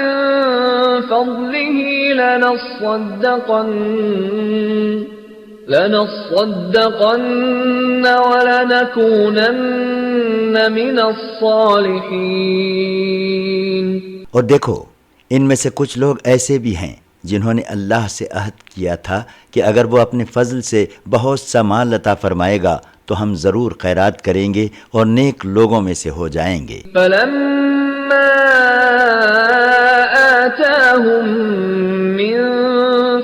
فَضْلِهِ لَنَصَّدَّقَنَّ وَلَنَكُونَنَّ مِنَ الصَّالِحِينَ۔ اور دیکھو، ان میں سے کچھ لوگ ایسے بھی ہیں جنہوں نے اللہ سے عہد کیا تھا کہ اگر وہ اپنے فضل سے بہت سا مال عطا فرمائے گا تو ہم ضرور خیرات کریں گے اور نیک لوگوں میں سے ہو جائیں گے۔ فَلَمَّا آتَاهُم مِّن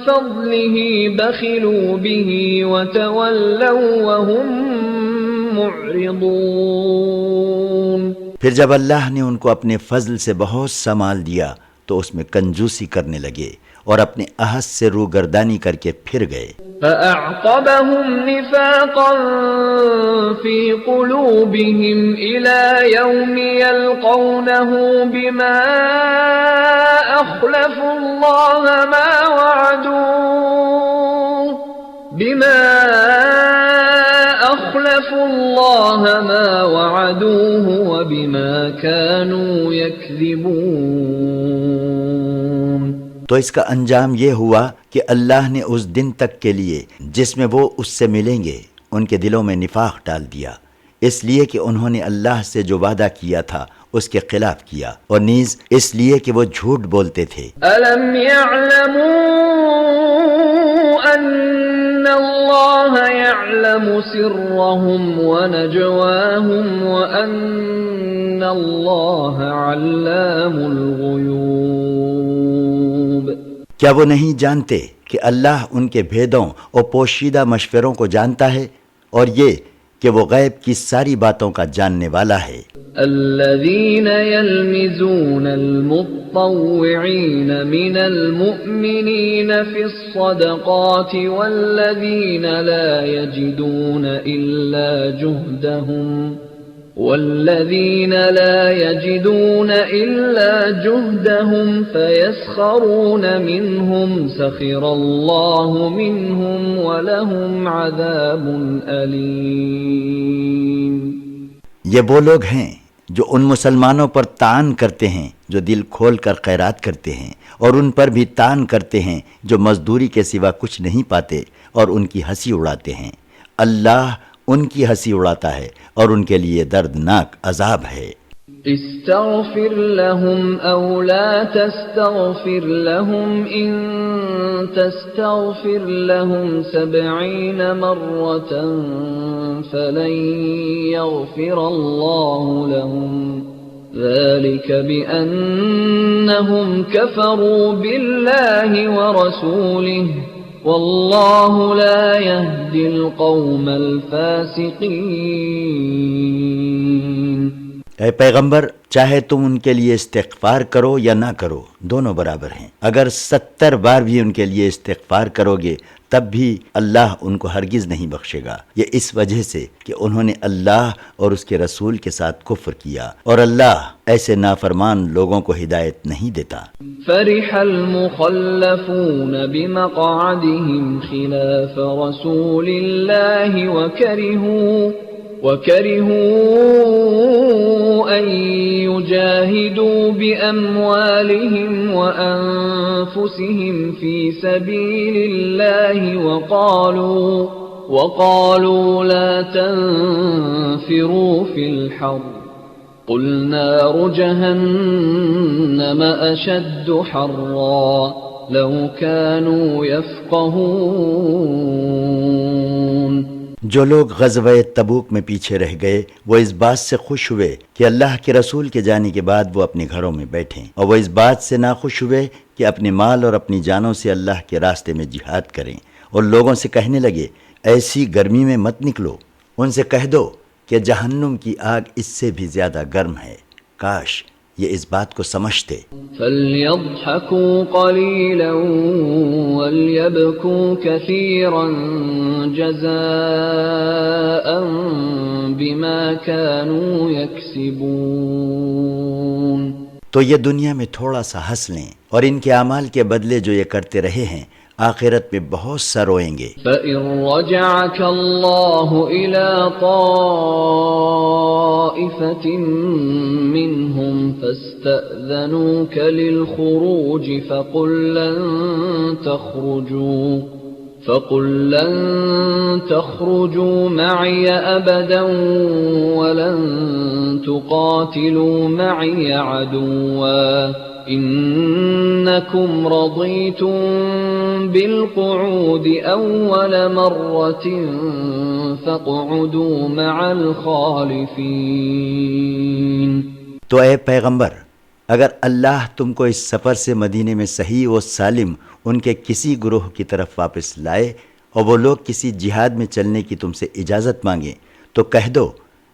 فَضْلِهِ بَخِلُوا بِهِ وَتَوَلَّوْا وَهُم مُّعْرِضُونَ۔ پھر جب اللہ نے ان کو اپنے فضل سے بہت سا مال دیا تو اس میں کنجوسی کرنے لگے اور اپنے عہد سے روگردانی کر کے پھر گئے۔ فَأَعْقَبَهُمْ نِفَاقًا فِي قُلُوبِهِمْ إِلَى يَوْمِ يَلْقَوْنَهُ بِمَا أَخْلَفُوا اللَّهَ مَا وَعَدُوهُ وَبِمَا كَانُوا يَكْذِبُونَ۔ تو اس کا انجام یہ ہوا کہ اللہ نے اس دن تک کے لیے جس میں وہ اس سے ملیں گے ان کے دلوں میں نفاق ڈال دیا، اس لیے کہ انہوں نے اللہ سے جو وعدہ کیا تھا اس کے خلاف کیا، اور نیز اس لیے کہ وہ جھوٹ بولتے تھے۔ أَلَمْ يَعْلَمُوا أَنَّ اللَّهَ يَعْلَمُ سِرَّهُمْ وَنَجْوَاهُمْ وَأَنَّ اللَّهَ عَلَّامُ الْغُيُوبِ۔ کیا وہ نہیں جانتے کہ اللہ ان کے بھیدوں اور پوشیدہ مشوروں کو جانتا ہے، اور یہ کہ وہ غیب کی ساری باتوں کا جاننے والا ہے۔ الذين يلمزون المطوعين من المؤمنين في الصدقات والذين لا يجدون إلا جهدهم فيسخرون منهم سخر الله منهم ولهم عذاب أليم۔ یہ وہ لوگ ہیں جو ان مسلمانوں پر طعن کرتے ہیں جو دل کھول کر خیرات کرتے ہیں، اور ان پر بھی طعن کرتے ہیں جو مزدوری کے سوا کچھ نہیں پاتے اور ان کی ہنسی اڑاتے ہیں۔ اللہ ان کی ہنسی اڑاتا ہے اور ان کے لیے دردناک عذاب ہے۔ استغفر لهم او لا تستغفر لهم ان تستغفر لهم 70 مرة فلن يغفر الله لهم ذلك بأنهم كفروا بالله ورسوله والله لا يهدي القوم الفاسقين۔ اے پیغمبر چاہے تم ان کے لیے استغفار کرو یا نہ کرو دونوں برابر ہیں، اگر 70 بار بھی ان کے لیے استغفار کرو گے تب بھی اللہ ان کو ہرگز نہیں بخشے گا، یہ اس وجہ سے کہ انہوں نے اللہ اور اس کے رسول کے ساتھ کفر کیا، اور اللہ ایسے نافرمان لوگوں کو ہدایت نہیں دیتا۔ فرح المخلفون بمقعدهم خلاف رسول الله وكرهوا أن يجاهدوا بأموالهم وأنفسهم في سبيل الله وقالوا لا تنفروا في الحر قل نار جهنم أشد حرا لو كانوا يفقهون۔ جو لوگ غزوہ تبوک میں پیچھے رہ گئے وہ اس بات سے خوش ہوئے کہ اللہ کے رسول کے جانے کے بعد وہ اپنے گھروں میں بیٹھیں، اور وہ اس بات سے ناخوش ہوئے کہ اپنے مال اور اپنی جانوں سے اللہ کے راستے میں جہاد کریں، اور لوگوں سے کہنے لگے ایسی گرمی میں مت نکلو، ان سے کہہ دو کہ جہنم کی آگ اس سے بھی زیادہ گرم ہے، کاش یہ اس بات کو سمجھتے۔ فَلْيَضْحَكُوا قَلِيلًا وَلْيَبْكُوا كَثِيرًا جَزَاءً بِمَا كَانُوا يَكْسِبُونَ۔ تو یہ دنیا میں تھوڑا سا ہنس لیں، اور ان کے اعمال کے بدلے جو یہ کرتے رہے ہیں آخرت میں بہت سا روئیں گے۔ فَإِن رَّجَعَكَ اللَّهُ إِلَىٰ طَائِفَةٍ مِّنْهُمْ فَاسْتَأْذَنُوكَ لِلْخُرُوجِ فَقُل لَّن تَخْرُجُوا مَعِيَ أَبَدًا وَلَن تُقَاتِلُوا مَعِيَ عَدُوًّا إنكم رضيتم بالقعود أول مرة فاقعدوا مع الخالفين۔ تو اے پیغمبر اگر اللہ تم کو اس سفر سے مدینے میں صحیح و سالم ان کے کسی گروہ کی طرف واپس لائے اور وہ لوگ کسی جہاد میں چلنے کی تم سے اجازت مانگیں تو کہہ دو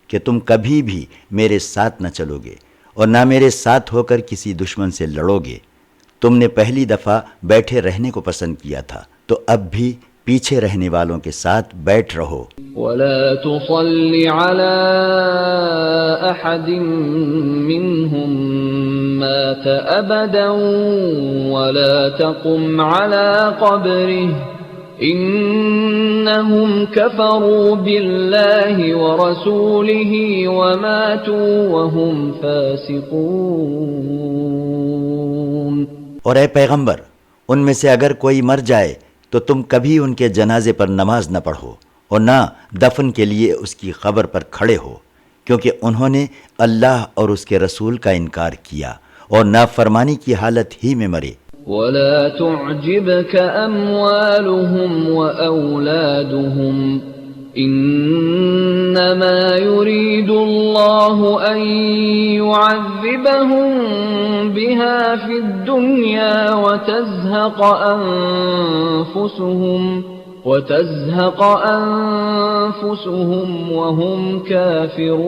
کہ تم کبھی بھی میرے ساتھ نہ چلو گے اور نہ میرے ساتھ ہو کر کسی دشمن سے لڑو گے، تم نے پہلی دفعہ بیٹھے رہنے کو پسند کیا تھا تو اب بھی پیچھے رہنے والوں کے ساتھ بیٹھ رہو۔ وَلَا تُصَلِّ عَلَىٰ أَحَدٍ مِّنْهُم مَّاتَ أَبَدًا وَلَا تَقُمْ عَلَىٰ قَبْرِهِ إِنَّهُمْ كَفَرُوا بِاللَّهِ وَرَسُولِهِ وَمَاتُوا وَهُمْ فَاسِقُونَ۔ اور اے پیغمبر ان میں سے اگر کوئی مر جائے تو تم کبھی ان کے جنازے پر نماز نہ پڑھو اور نہ دفن کے لیے اس کی قبر پر کھڑے ہو، کیونکہ انہوں نے اللہ اور اس کے رسول کا انکار کیا اور نافرمانی کی حالت ہی میں مرے۔ وَلَا تُعْجِبْكَ أَمْوَالُهُمْ وَأَوْلَادُهُمْ إِنَّمَا يُرِيدُ اللَّهُ أَن يُعَذِّبَهُم بِهَا فِي الدُّنْيَا وَتَزْهَقَ أَنفُسُهُمْ وَهُمْ كَافِرُونَ۔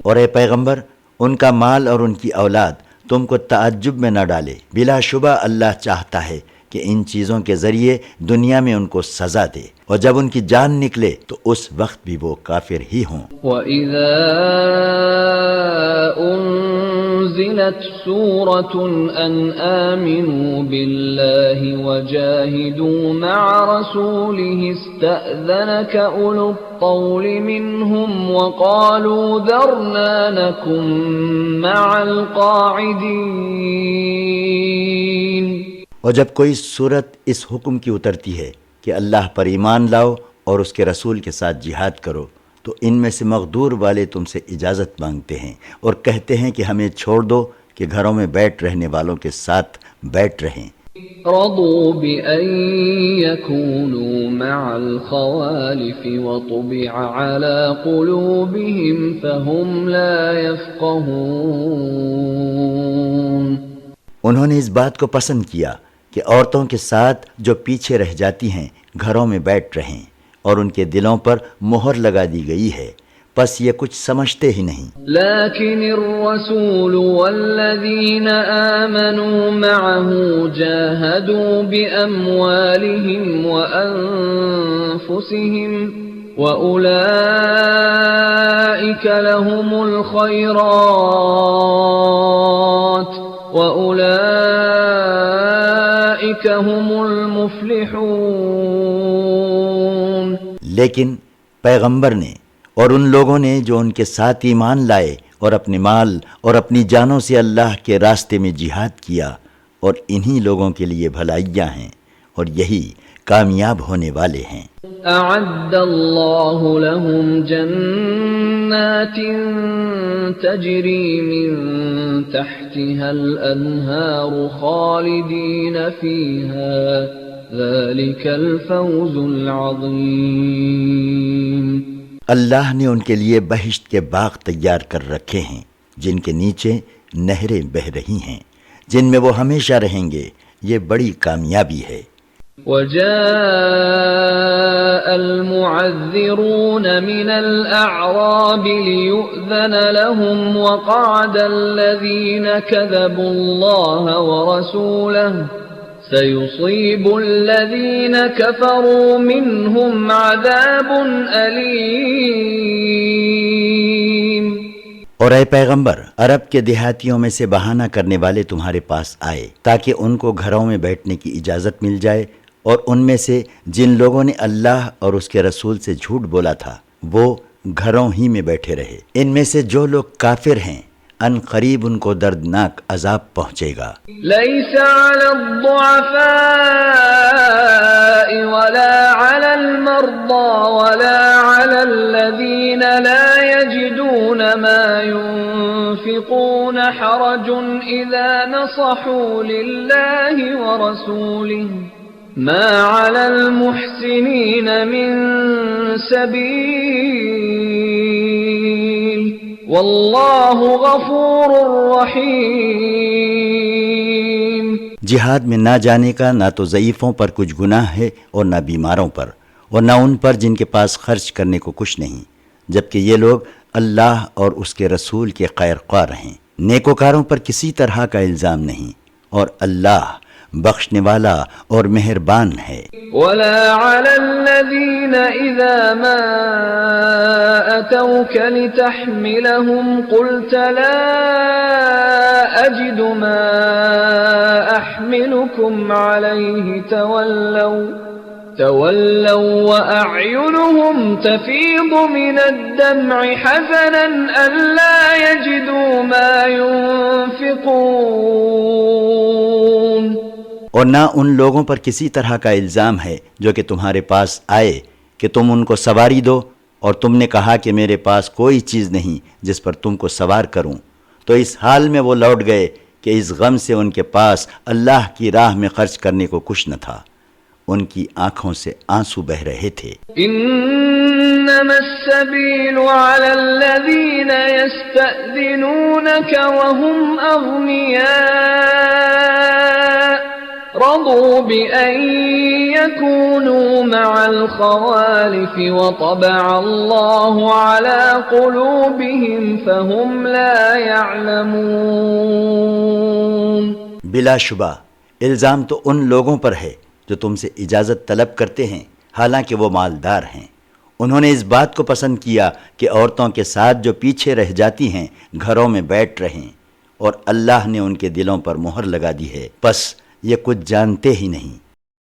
اور اے پیغمبر ان کا مال اور ان کی اولاد تم کو تعجب میں نہ ڈالے، بلا شبہ اللہ چاہتا ہے کہ ان چیزوں کے ذریعے دنیا میں ان کو سزا دے، اور جب ان کی جان نکلے تو اس وقت بھی وہ کافر ہی ہوں۔ وَإِذَا أُنزِلَتْ سُورَةٌ أَنْ آمِنُوا بِاللَّهِ وَجَاهِدُوا مَعَ رَسُولِهِ اسْتَأْذَنَكَ أُولُو الطَّوْلِ مِنْهُمْ وَقَالُوا ذَرْنَا نَكُن مَّعَ الْقَاعِدِينَ۔ اور جب کوئی صورت اس حکم کی اترتی ہے کہ اللہ پر ایمان لاؤ اور اس کے رسول کے ساتھ جہاد کرو تو ان میں سے مغدور والے تم سے اجازت مانگتے ہیں اور کہتے ہیں کہ ہمیں چھوڑ دو کہ گھروں میں بیٹھ رہنے والوں کے ساتھ بیٹھ رہیں۔ رضوا بأن يكونوا مع الخوالف وطبع على قلوبهم فهم لا يفقهون۔ انہوں نے اس بات کو پسند کیا کہ عورتوں کے ساتھ جو پیچھے رہ جاتی ہیں گھروں میں بیٹھ رہیں، اور ان کے دلوں پر مہر لگا دی گئی ہے، پس یہ کچھ سمجھتے ہی نہیں۔ لكن الرسول والذين آمنوا معه جاهدوا بأموالهم وأنفسهم وأولئك لهم الخيرات وأولئك هم المفلحون۔ لیکن پیغمبر نے اور ان لوگوں نے جو ان کے ساتھ ایمان لائے اور اپنے مال اور اپنی جانوں سے اللہ کے راستے میں جہاد کیا، اور انہی لوگوں کے لیے بھلائیاں ہیں اور یہی کامیاب ہونے والے ہیں۔ أعد الله لهم جنات تجري من تحتها الأنهار خالدين فيها ذلك الفوز العظيم۔ اللہ نے ان کے لیے بہشت کے باغ تیار کر رکھے ہیں جن کے نیچے نہریں بہہ رہی ہیں، جن میں وہ ہمیشہ رہیں گے، یہ بڑی کامیابی ہے۔ وجاء المعذرون من الأعراب ليؤذن لهم وقعد الذين كذبوا الله ورسوله سيصيب الذين كفروا منهم عذاب أليم۔ اور اے پیغمبر، عرب کے دیہاتیوں میں سے بہانہ کرنے والے تمہارے پاس آئے تاکہ ان کو گھروں میں بیٹھنے کی اجازت مل جائے، اور ان میں سے جن لوگوں نے اللہ اور اس کے رسول سے جھوٹ بولا تھا وہ گھروں ہی میں بیٹھے رہے۔ ان میں سے جو لوگ کافر ہیں ان قریب ان کو دردناک عذاب پہنچے گا۔ ليس على الضعفاء ولا على المرضى ولا على الذين لا يجدون ما ينفقون حرج إذا نصحوا لله ورسوله ما على المحسنين من سبيل واللہ غفور رحیم۔ جہاد میں نہ جانے کا نہ تو ضعیفوں پر کچھ گناہ ہے اور نہ بیماروں پر، اور نہ ان پر جن کے پاس خرچ کرنے کو کچھ نہیں، جبکہ یہ لوگ اللہ اور اس کے رسول کے خیر خواہ ہیں۔ نیکوکاروں پر کسی طرح کا الزام نہیں، اور اللہ بخشنے والا اور مہربان ہے۔ ولا على الذين إذا ما أتوك لتحملهم قلت لا أجد ما أحملكم عليه تولوا وأعينهم تفيض من الدمع حزنا ألا يجدوا ما ينفقون۔ اور نہ ان لوگوں پر کسی طرح کا الزام ہے جو کہ تمہارے پاس آئے کہ تم ان کو سواری دو، اور تم نے کہا کہ میرے پاس کوئی چیز نہیں جس پر تم کو سوار کروں، تو اس حال میں وہ لوٹ گئے کہ اس غم سے ان کے پاس اللہ کی راہ میں خرچ کرنے کو کچھ نہ تھا، ان کی آنکھوں سے آنسو بہ رہے تھے۔ انما السبيل على الذين يستأذنونك وهم أغنياء رضوا بأن يكونوا مع الخوالف وطبع الله على قلوبهم فهم لا يعلمون۔ بلا شبہ الزام تو ان لوگوں پر ہے جو تم سے اجازت طلب کرتے ہیں حالانکہ وہ مالدار ہیں، انہوں نے اس بات کو پسند کیا کہ عورتوں کے ساتھ جو پیچھے رہ جاتی ہیں گھروں میں بیٹھ رہیں، اور اللہ نے ان کے دلوں پر مہر لگا دی ہے، پس یہ کچھ جانتے ہی نہیں۔